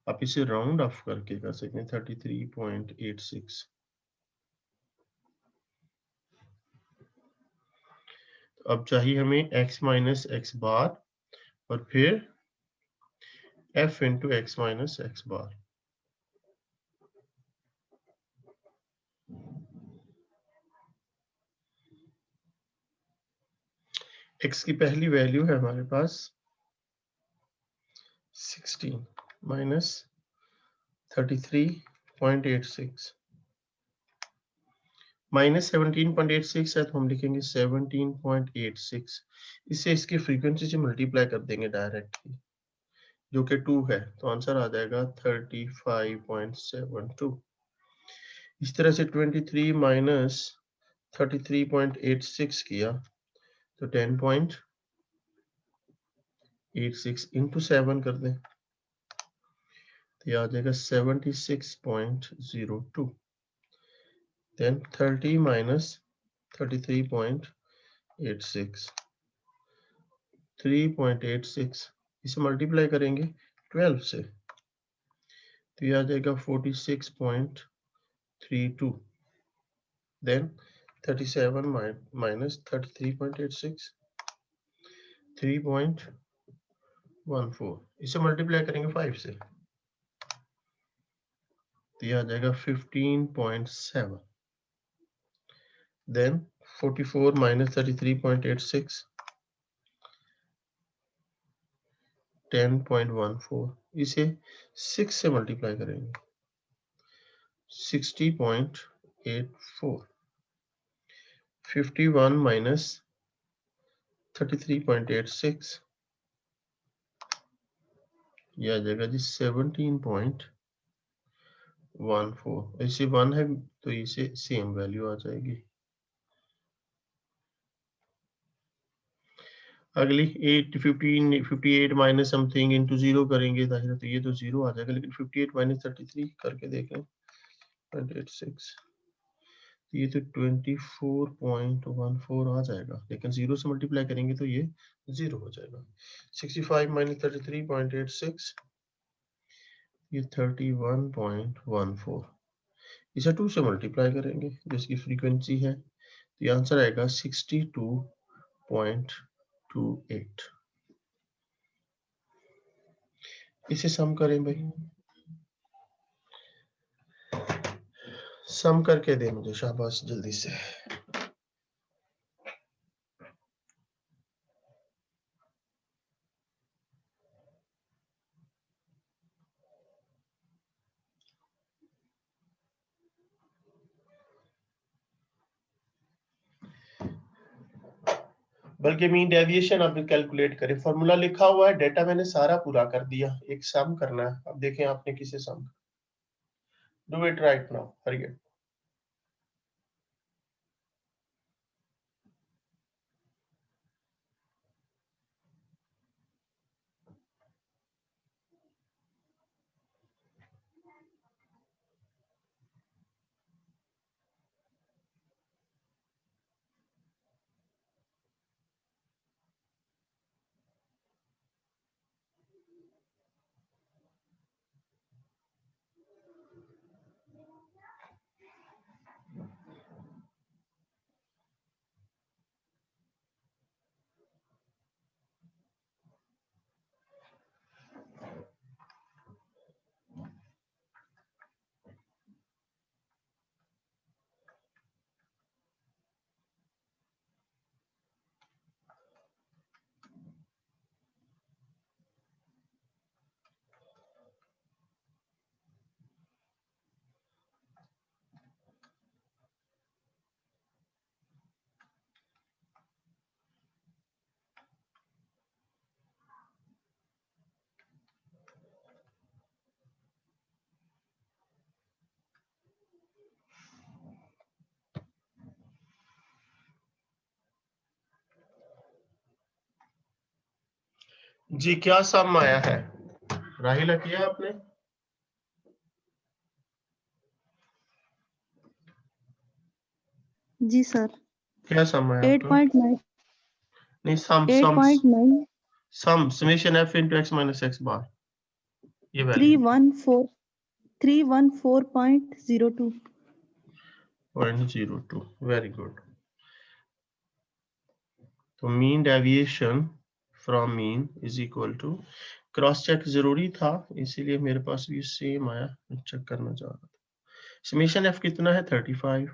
A: आप इसे राउंड ऑफ करके कर सकते हैं 33.86। तो अब चाहिए हमें x माइनस एक्स बार और फिर f into x minus x bar. x की पहली वैल्यू है हमारे पास 16 माइनस 33.86 माइनस 17.86 है तो हम लिखेंगे 17.86। इसे इसकी फ्रीक्वेंसी से मल्टीप्लाई कर देंगे डायरेक्टली जो कि 2 है तो आंसर आ जाएगा 35.72। इस तरह से 23 माइनस 33.86 किया तो 10.86 इंटू 7 कर दें तो ये आ जाएगा 76.02। देन 30 माइनस 33.86 3.86 इसे मल्टीप्लाई करेंगे 12 से तो ये आ जाएगा 46.32। देन 37 माइनस 33.86 3.14 इसे मल्टीप्लाई करेंगे 5 से तो ये आ जाएगा 15.7। देन 44 माइनस 33.86 10.14 इसे 6 से मल्टीप्लाई करेंगे 60.84 51 माइनस 33.86 ये आ जाएगा जी 17.14। ऐसे 1 है तो इसे सेम वैल्यू आ जाएगी। अगली 8 15 58 माइनस समथिंग इंटू 0 करेंगे जाहिर है तो ये तो 0 आ जाएगा लेकिन 58 माइनस 33 करके देखें 0.86 ये तो 24.14 आ जाएगा लेकिन 0 से मल्टीप्लाई करेंगे तो ये 0 हो जाएगा। 65 माइनस 33.86 ये 31.14 इसे 2 से मल्टीप्लाई करेंगे जिसकी फ्रीक्वेंसी है तो ये आंसर आएगा 62.28। इसे सम करें भाई सम करके दे मुझे शाबाश जल्दी से। बल्कि मीन डेविएशन आप कैलकुलेट करें फॉर्मूला लिखा हुआ है डेटा मैंने सारा पूरा कर दिया एक सम करना है। अब देखें आपने किसे sum do it right now hurry up. जी क्या सम आया है राहिला किया आपने
B: जी सर
A: क्या सम आया आपका
B: 8.9
A: नहीं sum
B: 8.9
A: sum summation f into x minus x bar ये वैल्यू
B: 314.02
A: 0.02 वेरी गुड। तो mean deviation from mean is equal to cross check जरूरी था इसीलिए मेरे पास भी सेम आया चेक करना चाह रहा था। समेशन f कितना है 35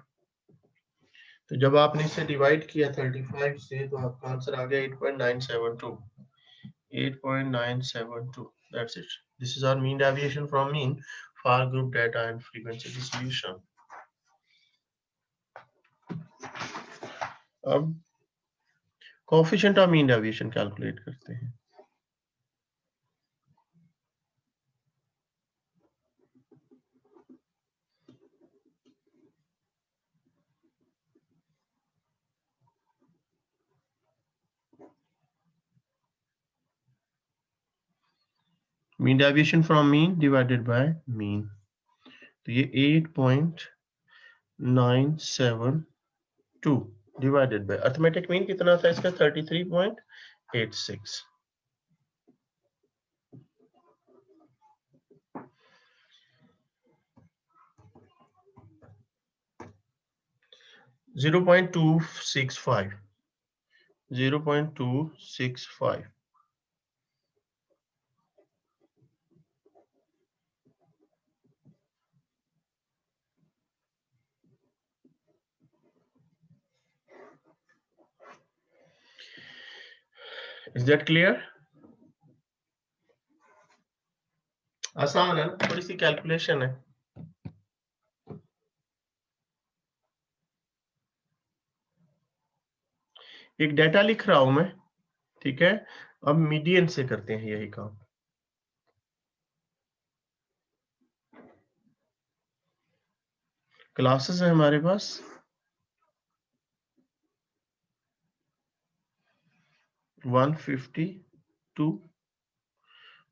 A: तो जब आपने इसे डिवाइड किया 35 से तो आपका आंसर आ गया 8.972. 8.972. That's it. This is our mean deviation from mean for group data and frequency distribution. अब coefficient of mean deviation calculate करते हैं. Mean deviation from mean divided by mean. तो ये 8.972 डिवाइडेड बाय अर्थमेटिक मीन कितना था इसका 33.86. 0.265. 0.265. Is that clear? आसान है ना, थोड़ी सी कैलकुलेशन है. एक डेटा लिख रहा हूं मैं, ठीक है. अब मीडियन से करते हैं यही काम. क्लासेस है हमारे पास 150 to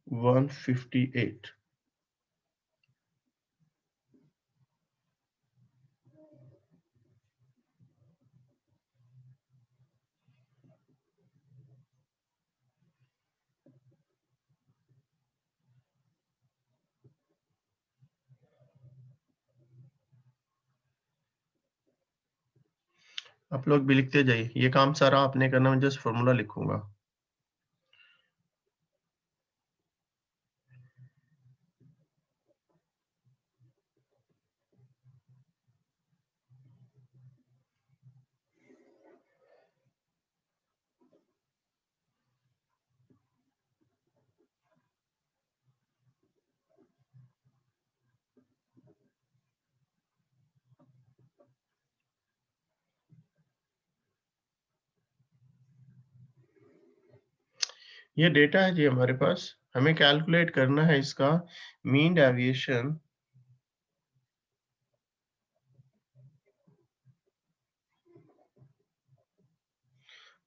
A: 158. आप लोग भी लिखते जाइए, ये काम सारा आपने करना, मैं जस्ट फॉर्मूला लिखूंगा. ये डेटा है जी हमारे पास, हमें कैलकुलेट करना है इसका मीन डेविएशन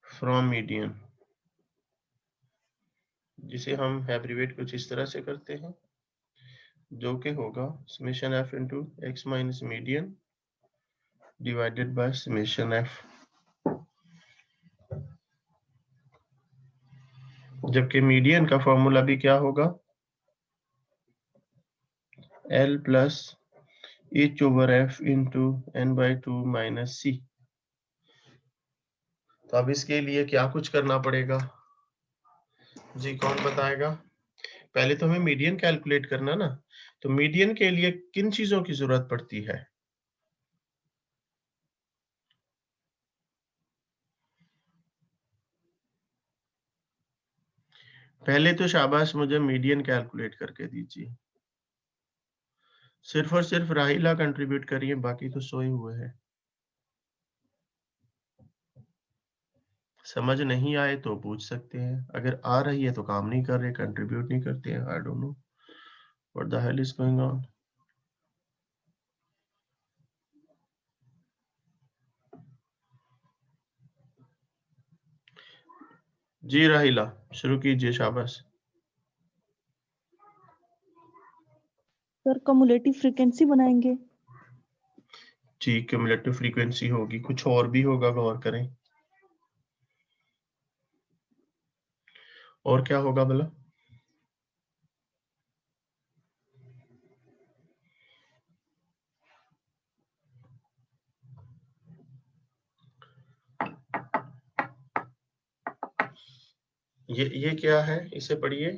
A: फ्रॉम मीडियन, जिसे हम एब्रिवेट कुछ इस तरह से करते हैं, जो कि होगा summation F into x minus median divided by summation F. जबकि मीडियन का फॉर्मूला भी क्या होगा, L plus H over F into n/2 minus C. तो अब इसके लिए क्या कुछ करना पड़ेगा जी, कौन बताएगा? पहले तो हमें मीडियन कैलकुलेट करना ना, तो मीडियन के लिए किन चीजों की जरूरत पड़ती है? पहले तो शाबाश मुझे मीडियन कैलकुलेट करके दीजिए. सिर्फ और सिर्फ राहिला कंट्रीब्यूट करिए, बाकी तो सोए हुए हैं. समझ नहीं आए तो पूछ सकते हैं, अगर आ रही है तो काम नहीं कर रहे, कंट्रीब्यूट नहीं करते हैं. I don't know what the hell is going on. जी राहिला शुरू कीजिए, शाबाश.
B: सर कम्युलेटिव फ्रीक्वेंसी बनाएंगे.
A: जी क्यूमुलेटिव फ्रीक्वेंसी होगी, कुछ और भी होगा, गौर करें. और क्या होगा भला? ये क्या है, इसे पढ़िए.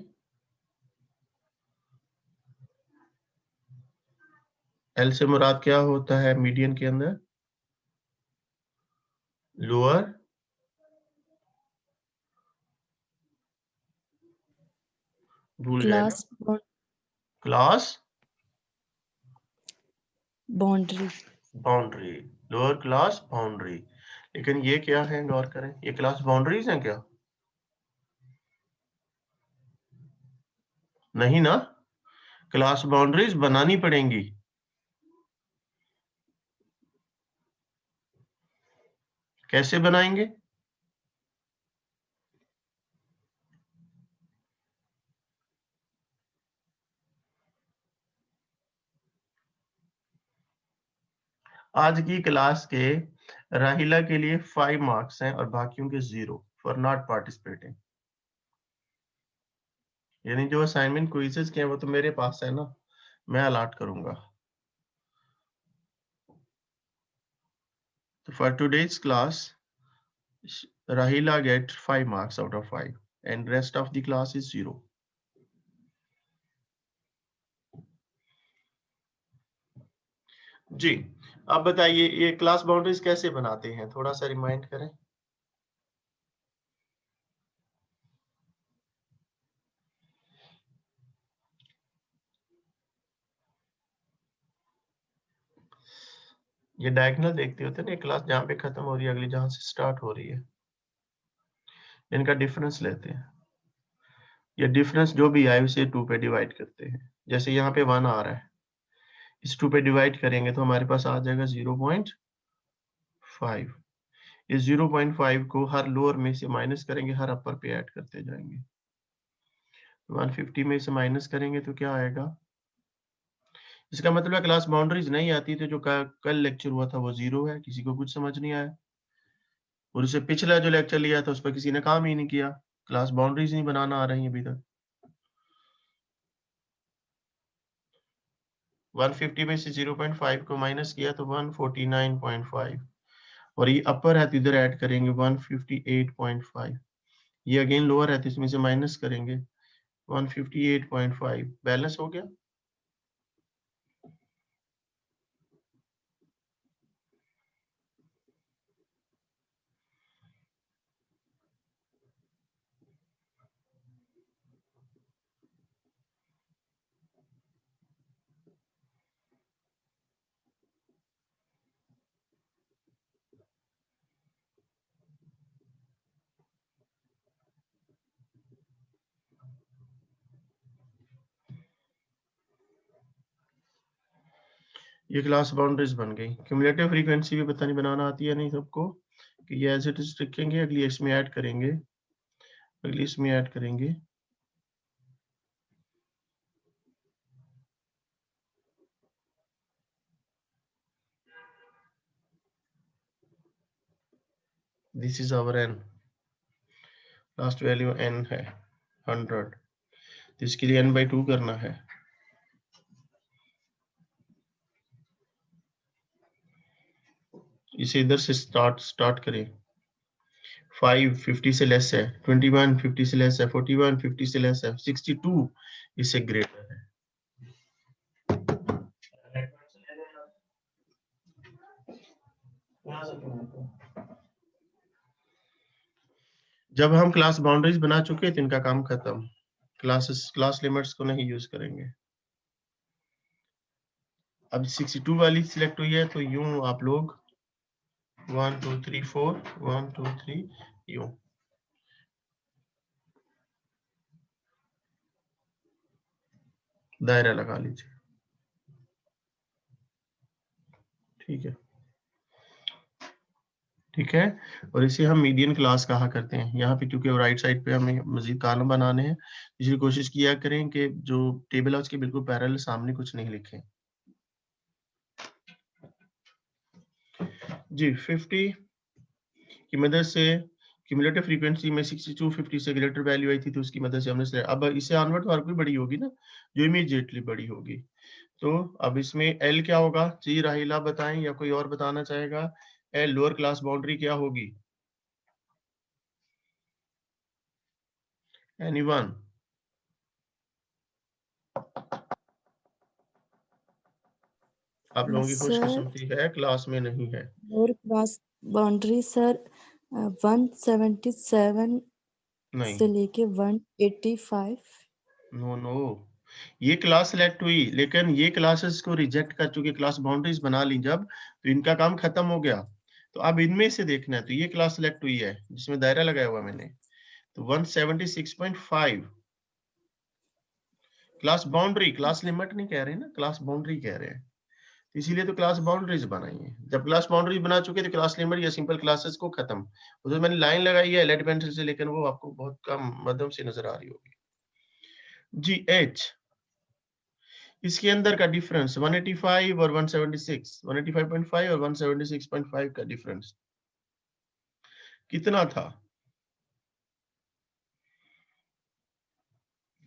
A: एल से मुराद क्या होता है मीडियन के अंदर? लोअर भूल गए ना, class
C: boundary
A: boundary, lower class boundary. लेकिन ये क्या है, गौर करें, ये क्लास बाउंड्रीज हैं क्या? नहीं ना, क्लास बाउंड्रीज बनानी पड़ेंगी। कैसे बनाएंगे? आज की क्लास के राहिला के लिए 5 मार्क्स हैं और बाकियों के 0 फॉर नॉट पार्टिसिपेटिंग। यानी जो असाइनमेंट क्विज़ेस के हैं वो तो मेरे पास है ना, मैं अलॉट करूंगा। तो for today's class Rahila get 5 marks out of 5 and rest of the class is 0. जी, अब बताइए ये क्लास बाउंड्रीज कैसे बनाते हैं, थोड़ा सा रिमाइंड करें। ये डायगोनल देखते होते हैं ना, क्लास जहाँ पे खत्म हो रही है अगली जहाँ से स्टार्ट हो रही है, इनका डिफरेंस लेते हैं। ये डिफरेंस जो भी आए उसे 2 पे डिवाइड करते हैं। जैसे यहाँ पे 1 आ रहा है, इस 2 पे डिवाइड करेंगे तो हमारे पास आ जाएगा 0.5। इस 0.5 को हर लोअर में से माइनस करेंगे, हर अपर पे ऐड करते जाएंगे। 150 में से माइनस करेंगे तो क्या आएगा? इसका मतलब है क्लास बाउंड्रीज नहीं आती, तो जो कल लेक्चर हुआ था वो 0 है। किसी को कुछ समझ नहीं आया? और उससे पिछला जो लेक्चर लिया था उस पर किसी ने काम ही नहीं किया, क्लास बाउंड्रीज नहीं बनाना आ रही है अभी तक। 150 में से 0.5 को माइनस किया तो 149.5, और ये अपर है तो इधर ऐड करेंगे 158.5। ये अगेन लोअर है तो इसमें से माइनस करेंगे 158.5। बैलेंस हो गया। ये क्लास बाउंड्रीज बन गई। क्यूमुलेटिव फ्रीक्वेंसी भी पता नहीं बनाना आती है नहीं सबको, कि ये एज इट इज रखेंगे, अगली इसमें ऐड करेंगे, अगली इसमें ऐड करेंगे। This is our n, last value n है 100, तो इसके लिए n/2 करना है। इसे इधर से स्टार्ट करें। 5 50 से लेस है, 21 50 से लेस है, 41 50 से लेस है, 62 इससे ग्रेटर है। जब हम क्लास बाउंड्रीज बना चुके तो इनका काम खत्म, क्लास लिमिट्स को नहीं यूज करेंगे। अब 62 वाली सिलेक्ट हुई है तो यूं आप लोग 1 2 3 4 1 2 3 यूं दायरा लगा लीजिए, ठीक है, ठीक है। और इसे हम मीडियन क्लास कहा करते हैं। यहाँ पे क्योंकि राइट साइड पे हमें मजीद कॉलम बनाने हैं, इसलिए कोशिश किया करें कि जो टेबल है उसके बिल्कुल पैरेलल सामने कुछ नहीं लिखें। जी 50 की मदद से क्यूमुलेटिव फ्रीक्वेंसी में 62 50 से ग्रेटर वैल्यू आई थी, तो उसकी मदद से हमने अब इसे ऑनवर्ड और कोई बड़ी होगी ना, जो इमीडिएटली बड़ी होगी। तो अब इसमें एल क्या होगा जी, राहिला बताएं या कोई और बताना चाहेगा? एल लोअर क्लास बाउंड्री क्या होगी? एनीवन? आप लोगों की
C: सर
A: खुशकिस्मती है क्लास में नहीं है।
C: लोअर क्लास
D: बाउंड्री सर 177
A: नहीं,
D: से लेके 185।
A: नो, ये क्लास सेलेक्ट हुई, लेकिन ये क्लासेस को रिजेक्ट कर चुके, क्लास बाउंड्रीज बना ली जब, तो इनका काम खत्म हो गया। तो अब इनमें से देखना है, तो ये क्लास सेलेक्ट हुई है जिसमें दायरा लगाया हुआ मैंने, तो 176.5 क्लास बाउंड्री, क्लास लिमिट नहीं कह रहे ना, क्लास बाउंड्री कह रहे हैं, तो इसीलिए तो क्लास बाउंड्रीज बनाई है। जब क्लास बाउंड्रीज बना चुके तो क्लास लिमिट या सिंपल क्लासेस को खत्म, उधर मैंने लाइन लगाई है लेड पेंसिल से, लेकिन वो आपको बहुत कम मध्यम से नजर आ रही होगी। जी एच, इसके अंदर का डिफरेंस 185 और 176, 185.5 और 176.5 का डिफरेंस कितना था?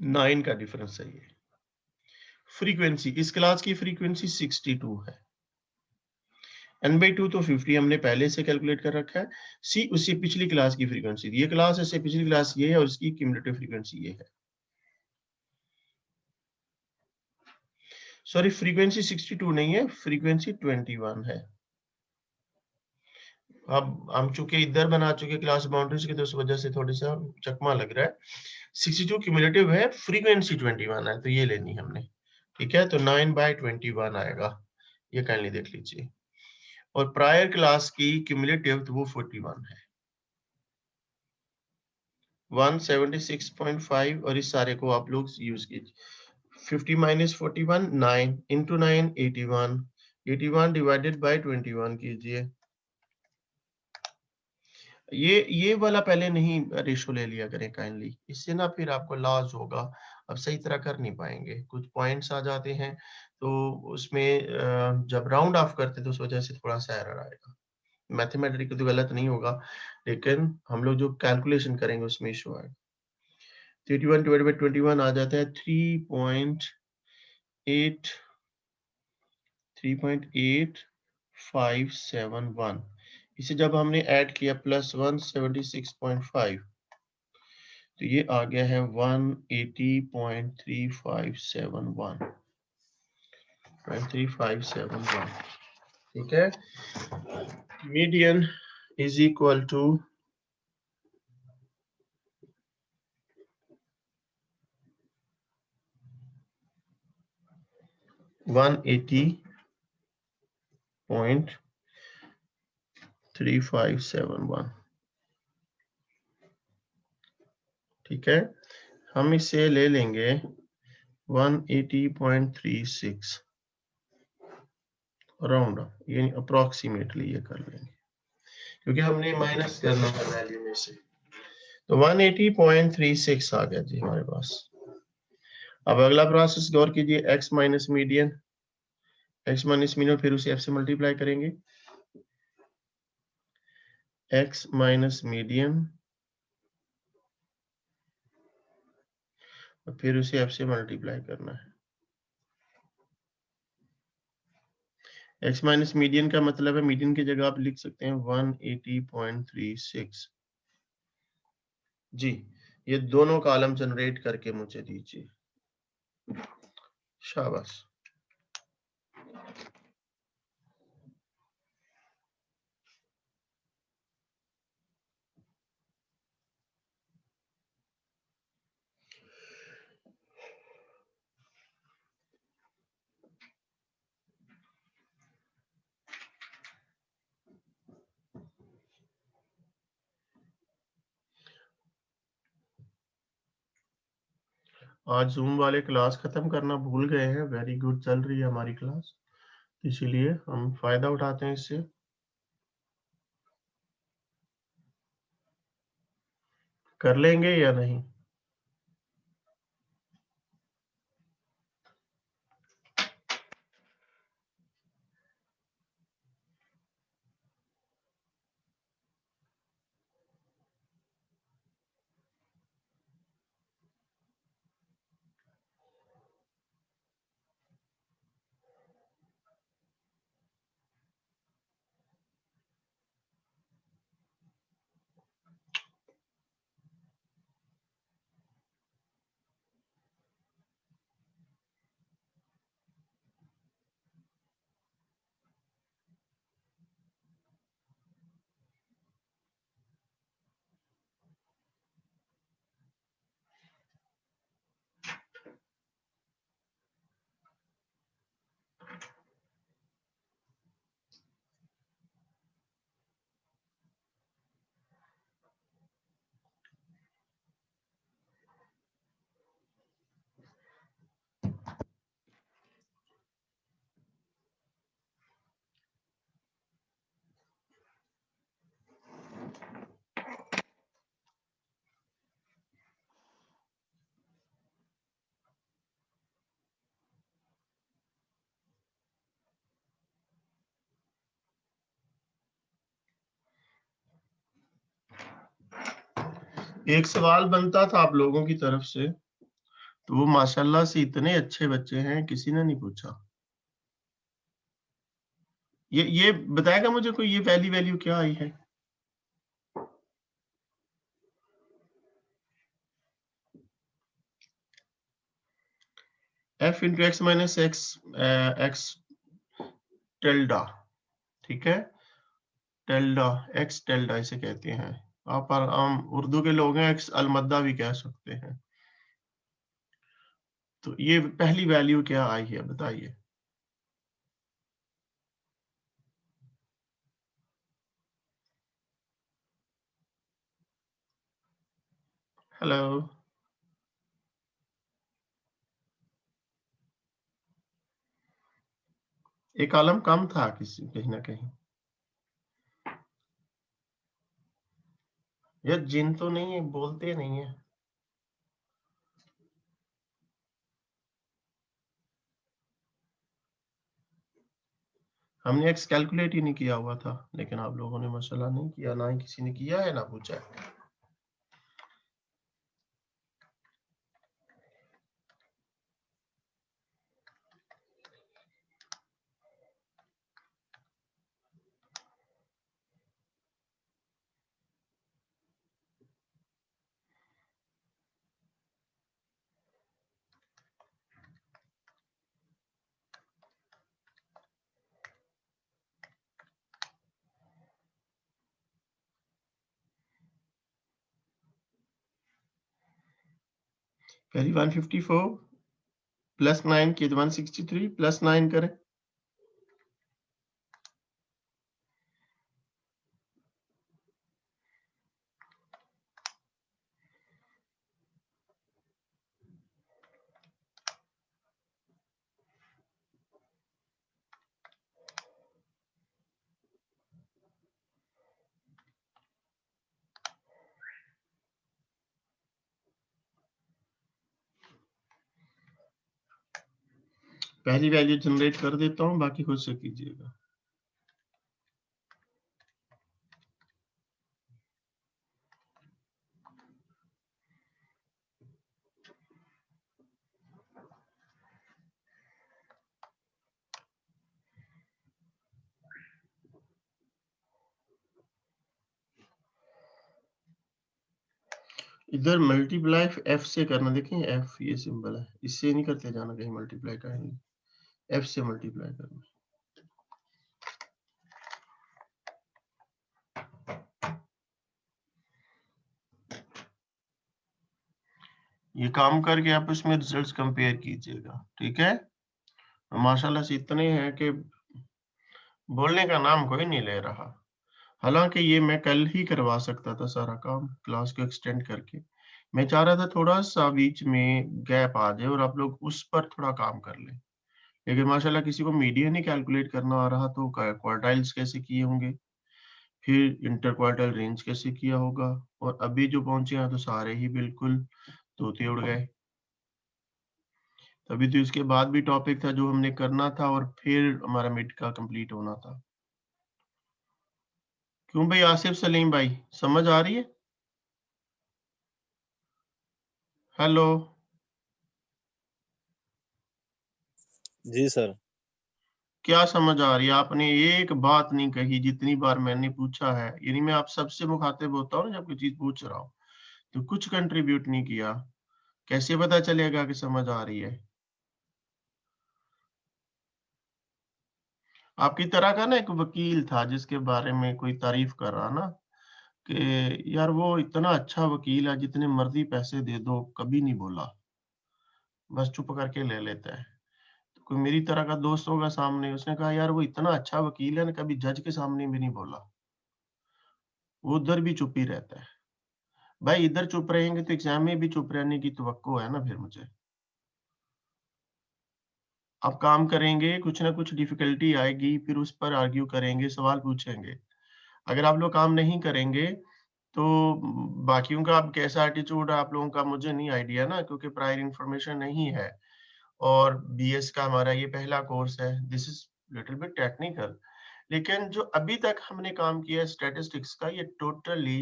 A: 9 का डिफरेंस है ये। फ्रीक्वेंसी, इस क्लास की फ्रीक्वेंसी 62 है। n/2 तो 50 हमने पहले से कैलकुलेट कर रखा है। c उससे पिछली क्लास की फ्रीक्वेंसी, ये क्लास है, इससे पिछली क्लास ये है, और इसकी क्यूमुलेटिव फ्रीक्वेंसी ये है। सॉरी, फ्रीक्वेंसी 62 नहीं है, फ्रीक्वेंसी 21 है। अब हम चूंकि इधर बना चुके क्लास बाउंड्रीज की, तो उस वजह से थोड़ी सा चकमा लग रहा है। 62 क्यूमुलेटिव है, फ्रीक्वेंसी 21 है, तो ये लेनी है हमने। ठीक है, तो 9/21 आएगा, ये काइंडली देख लीजिए। और प्रायर क्लास की क्यूमुलेटिव तो वो 41 है, 176.5, और इस सारे को आप लोग यूज कीजिए। 50 माइनस 41 9 इंटू 9 81, 81 डिवाइडेड बाय 21 कीजिए। ये वाला पहले नहीं रेशो ले लिया करें काइंडली, इससे ना फिर आपको लॉस होगा, अब सही तरह कर नहीं पाएंगे, कुछ पॉइंट्स आ जाते हैं, तो उसमें जब राउंड ऑफ करते तो उस वजह से थोड़ा सा एरर आएगा। मैथमेटिकली तो गलत नहीं होगा, लेकिन हम लोग जो कैलकुलेशन करेंगे उसमें इशू आएगा। 31 डिवाइडेड बाय 21 आ जाता है 3.8571। इसे जब हमने ऐड किया प्लस 176.5, तो ये आ गया है 180.3571। ठीक है, मीडियन इज इक्वल टू 180.3571। ठीक है, हम इसे ले लेंगे 180.36 राउंड, यानी अप्रोक्सीमेटली ये कर लेंगे, क्योंकि हमने माइनस करना है वैल्यू में से। तो 180.36 आ गया जी हमारे पास। अब अगला प्रोसेस गौर कीजिए, x माइनस मीडियन, फिर उसे f से मल्टीप्लाई करेंगे, x माइनस मीडियन, और फिर उसे f से मल्टीप्लाई करना है। x माइनस मीडियन का मतलब है, मीडियन की जगह आप लिख सकते हैं 180.36। जी, ये दोनों कॉलम जनरेट करके मुझे दीजिए, शाबाश। आज जूम वाले क्लास खत्म करना भूल गए हैं, वेरी गुड, चल रही है हमारी क्लास, इसीलिए हम फायदा उठाते हैं इससे। कर लेंगे या नहीं? एक सवाल बनता था आप लोगों की तरफ से, तो वो माशाल्लाह से इतने अच्छे बच्चे हैं, किसी ने नहीं पूछा। ये बताएगा मुझे कोई, ये वैल्यू क्या आई है? f into x minus x tilde, ठीक है, टेल्डा, एक्स टेल्डा इसे कहते हैं। आप हम उर्दू के लोग हैं, एक्स अलमद्दा भी कह सकते हैं। तो ये पहली वैल्यू क्या आई है बताइए। हेलो, एक कॉलम कम था किसी कहीं ना कहीं। ये जिन तो नहीं है, बोलते नहीं है। हमने एक्स कैलकुलेट ही नहीं किया हुआ था, लेकिन आप लोगों ने माशाल्लाह नहीं किया, ना ही किसी ने किया है ना पूछा है। पहली 154 प्लस 9 की 163 प्लस 9 करें। पहली वैल्यू जनरेट कर देता हूं, बाकी खुद से कीजिएगा। इधर मल्टीप्लाई एफ से करना, देखें एफ ये सिंबल है, इससे नहीं करते जाना कहीं मल्टीप्लाई का, एफ से मल्टीप्लाई करना। ये काम करके आप इसमें रिजल्ट्स कंपेयर कीजिएगा, ठीक है। माशाल्लाह से इतने हैं कि बोलने का नाम कोई नहीं ले रहा। हालांकि ये मैं कल ही करवा सकता था सारा काम, क्लास को एक्सटेंड करके। मैं चाह रहा था थोड़ा सा बीच में गैप आ जाए और आप लोग उस पर थोड़ा काम कर लें, लेकिन माशाल्लाह किसी को मीडियन ही कैलकुलेट करना आ रहा, तो क्वार्टाइल्स कैसे किए होंगे, फिर इंटर क्वार्टाइल रेंज कैसे किया होगा, और अभी जो पहुंचे हैं तो सारे ही बिल्कुल तोते उड़ गए। तभी तो इसके बाद भी टॉपिक था जो हमने करना था, और फिर हमारा मिड का कंप्लीट होना था। क्यों भाई आसिफ सलीम भाई, समझ आ रही है? हेलो,
E: जी सर।
A: क्या समझ आ रही है? आपने एक बात नहीं कही, जितनी बार मैंने पूछा है, यानी मैं आप सबसे मुखातिब होता हूँ जब कोई चीज पूछ रहा हूँ, तो कुछ कंट्रीब्यूट नहीं किया। कैसे पता चलेगा कि समझ आ रही है? आपकी तरह का ना एक वकील था जिसके बारे में कोई तारीफ कर रहा ना, कि यार वो इतना अच्छा वकील है, जितने मर्जी पैसे दे दो कभी नहीं बोला, बस चुप करके ले लेता है। तो कोई मेरी तरह का दोस्त होगा सामने, उसने कहा यार वो इतना अच्छा वकील है ना, कभी जज के सामने भी नहीं बोला, वो उधर भी चुप ही रहता है। भाई इधर चुप रहेंगे तो एग्जाम में भी चुप रहने की तवक्को है ना फिर मुझे। आप काम करेंगे, कुछ ना कुछ डिफिकल्टी आएगी, फिर उस पर आर्ग्यू करेंगे, सवाल पूछेंगे। अगर आप लोग काम नहीं करेंगे तो बाकियों का अब कैसा एटीट्यूड है आप लोगों का मुझे नहीं आइडिया ना, क्योंकि प्रायर इंफॉर्मेशन नहीं है, और बीएस का हमारा ये पहला कोर्स है। This is little bit technical, लेकिन जो अभी तक हमने काम किया है स्टैटिस्टिक्स का, ये टोटली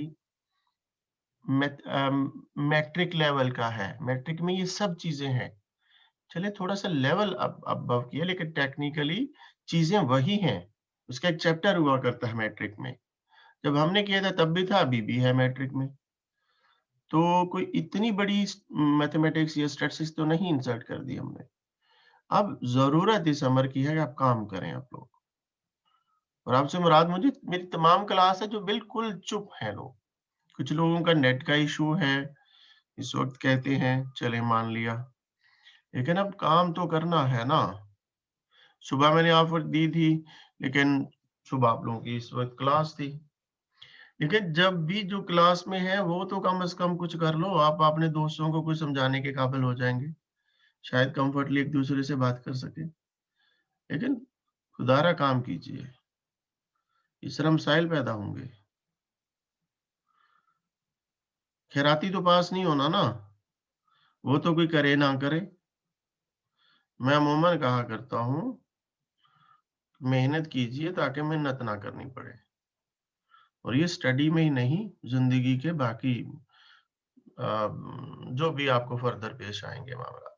A: मैट्रिक लेवल का है, मैट्रिक में ये सब चीजें हैं। चले थोड़ा सा लेवल अबव किया, लेकिन टेक्निकली चीजें वही हैं। उसका एक चैप्टर हुआ करता है मैट्रिक में, जब हमने किया था तब भी था, अभी भी है मैट्रिक में। तो कोई इतनी बड़ी मैथमेटिक्स या स्टैटिस्टिक्स तो नहीं इंसर्ट कर दी हमने। अब जरूरत इस समर की है कि आप काम करें आप लोग। और आपसे मुराद मुझे मेरी तमाम क्लास है जो बिल्कुल चुप हैं लोग। कुछ लोगों का नेट का इशू है इस वक्त, कहते हैं चले मान लिया, लेकिन अब काम तो करना है ना। सुबह मैंने ऑफर दी थी, लेकिन सुबह आप लोगों की इस वक्त क्लास थी। लेकिन जब भी जो क्लास में है वो तो कम से कम कुछ कर लो, आप अपने दोस्तों को कुछ समझाने के काबिल हो जाएंगे, शायद कंफर्टली एक दूसरे से बात कर सके। लेकिन खुदारा काम कीजिए, इससे मसाइल पैदा होंगे। खैराती तो पास नहीं होना ना, वो तो कोई करे ना करे। मैं अमूमन कहा करता हूँ मेहनत कीजिए ताकि मेहनत ना करनी पड़े। और ये स्टडी में ही नहीं, जिंदगी के बाकी जो भी आपको फर्दर पेश आएंगे मामला।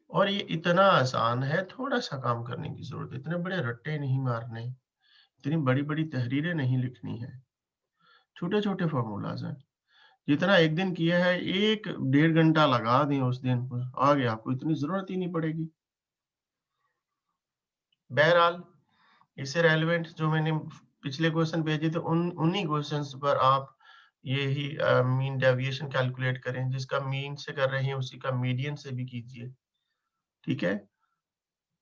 A: और ये इतना आसान है, थोड़ा सा काम करने की जरूरत है। इतने बड़े रट्टे नहीं मारने, इतनी बड़ी बड़ी तहरीरें नहीं लिखनी है, छोटे छोटे फॉर्मूलाज हैं। जितना एक दिन किया है, 1-1.5 घंटा लगा दें उस दिन, आगे आपको इतनी जरूरत ही नहीं पड़ेगी। बहरहाल इससे रेलेवेंट जो मैंने पिछले क्वेश्चन भेजे थे, उन्हीं क्वेश्चंस पर आप यही मीन डेविएशन कैलकुलेट करें। जिसका मीन से कर रहे हैं उसी का मीडियन से भी कीजिए, ठीक है।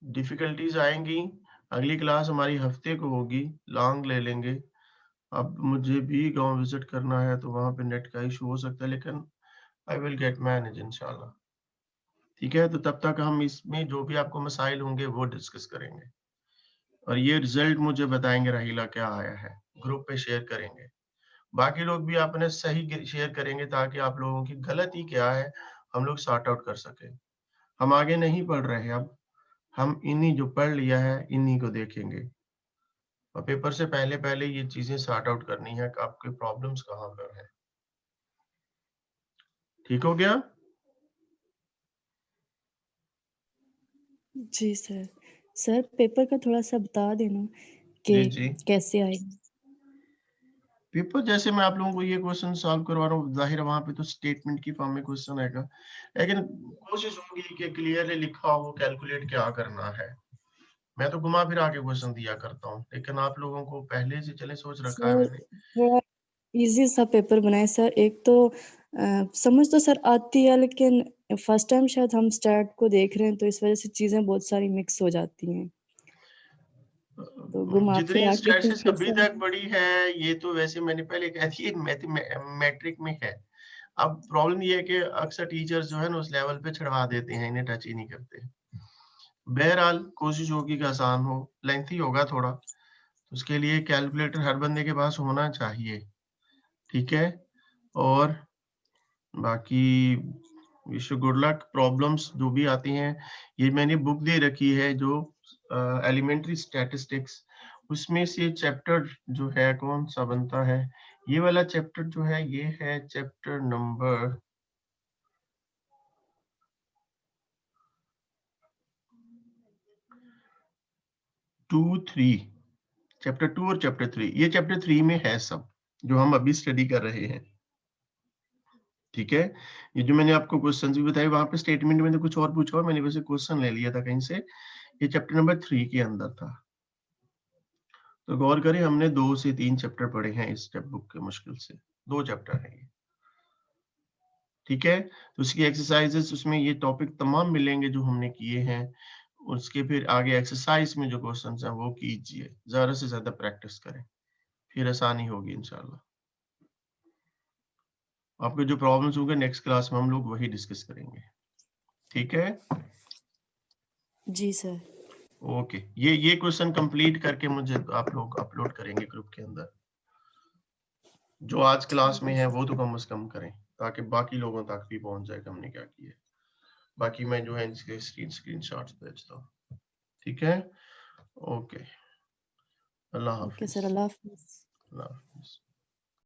A: डिफिकल्टीज आएंगी, अगली क्लास हमारी हफ्ते को होगी, लॉन्ग ले लेंगे। अब मुझे भी गांव विजिट करना है तो वहां पे नेट का इशू हो सकता है, लेकिन आई विल गेट मैनेज इंशाल्लाह, ठीक है। तो तब तक हम इसमें जो भी आपको मसाइल होंगे वो डिस्कस करेंगे, और ये रिजल्ट मुझे बताएंगे राहिला क्या आया है, ग्रुप पे शेयर करेंगे। बाकी लोग भी अपने सही शेयर करेंगे ताकि आप लोगों की गलती क्या है हम लोग सॉर्ट आउट कर सके। हम आगे नहीं पढ़ रहे हैं, अब हम इन्हीं जो पढ़ लिया है इन्हीं को देखेंगे, और पेपर से पहले पहले ये चीजें सॉर्ट आउट करनी है कि आपके प्रॉब्लम्स कहाँ पर है। ठीक हो गया?
D: जी सर। सर पेपर का थोड़ा सा बता देना
A: जी
D: कि
A: जी,
D: कैसे आएगा।
A: पेपर जैसे मैं आप लोगों को ये क्वेश्चन सॉल्व करवा रहा हूँ, जाहिर है वहां पे तो स्टेटमेंट की फॉर्म में क्वेश्चन आएगा, लेकिन कोशिश होगी कि क्लियरली लिखा हो कैलकुलेट क्या करना है। मैं तो घुमा फिरा के क्वेश्चन दिया करता हूँ, लेकिन आप लोगों को पहले से चले सोच रखा है
D: सर
A: मैंने।
D: थोड़ा इजी सा पेपर बनाए सर। एक तो समझ तो सर आती है, लेकिन फर्स्ट टाइम शायद हम स्टार्ट को देख रहे हैं तो इस वजह से चीजें बहुत सारी मिक्स हो जाती हैं, तो घुमा
A: जितनी
D: फिरा के
A: स्टैटिस्टिक्स
D: फिर
A: अभी
D: से।
A: तक पढ़ी है, ये तो वैसे मैंने पहले कह दी मैट्रिक में है। अब प्रॉब्लम ये है कि अक्सर टीचर्स जो है ना उस लेवल पे छड़वा देते हैं, इन्हें टच ही नहीं करते। बहरहाल कोशिश होगी कि आसान हो, लेंथी होगा थोड़ा, तो उसके लिए कैलकुलेटर हर बंदे के पास होना चाहिए, ठीक है। और बाकी विश गुड लक। प्रॉब्लम्स जो भी आती हैं, ये मैंने बुक दे रखी है जो एलिमेंट्री स्टैटिस्टिक्स, उसमें से चैप्टर जो है कौन सा बनता है, ये वाला चैप्टर जो है ये है चैप्टर नंबर 2-3, चैप्टर 2 और चैप्टर 3। ये चैप्टर 3 में है सब जो हम अभी स्टडी कर रहे हैं, ठीक है। ये जो मैंने आपको क्वेश्चंस भी बताए, वहां पे स्टेटमेंट में तो कुछ और पूछा हुआ, मैंने वैसे क्वेश्चन ले लिया था कहीं से, ये चैप्टर नंबर 3 के अंदर था। तो गौर करें, हमने 2 से 3 चैप्टर पढ़े हैं इस बुक के, मुश्किल से 2 चैप्टर हैं ये, ठीक है। तो उसकी एक्सरसाइजेस उसमें ये टॉपिक तमाम मिलेंगे जो हमने किए हैं। उसके फिर आगे एक्सरसाइज में जो क्वेश्चंस हैं वो कीजिए, ज्यादा से ज्यादा प्रैक्टिस करें, फिर आसानी होगी इंशाल्लाह। आपके जो प्रॉब्लम्स होंगे नेक्स्ट क्लास में हम लोग वही डिस्कस करेंगे, ठीक है।
D: जी सर।
A: ओके, ये क्वेश्चन कंप्लीट करके मुझे आप लोग अपलोड करेंगे ग्रुप के अंदर। जो आज क्लास
D: ठीक
A: में
D: है
A: है
D: सर।
A: वो तो कम से कम करें, ताकि बाकी लोगों तक भी पहुंच जाए कि हमने क्या किया। बाकी मैं जो है इसके स्क्रीनशॉट्स भेजता हूँ, ठीक है। ओके, अल्लाह
D: ओके
A: हाफिज।
D: सर, अल्लाह हाफिज।
A: अल्लाह हाफिज़।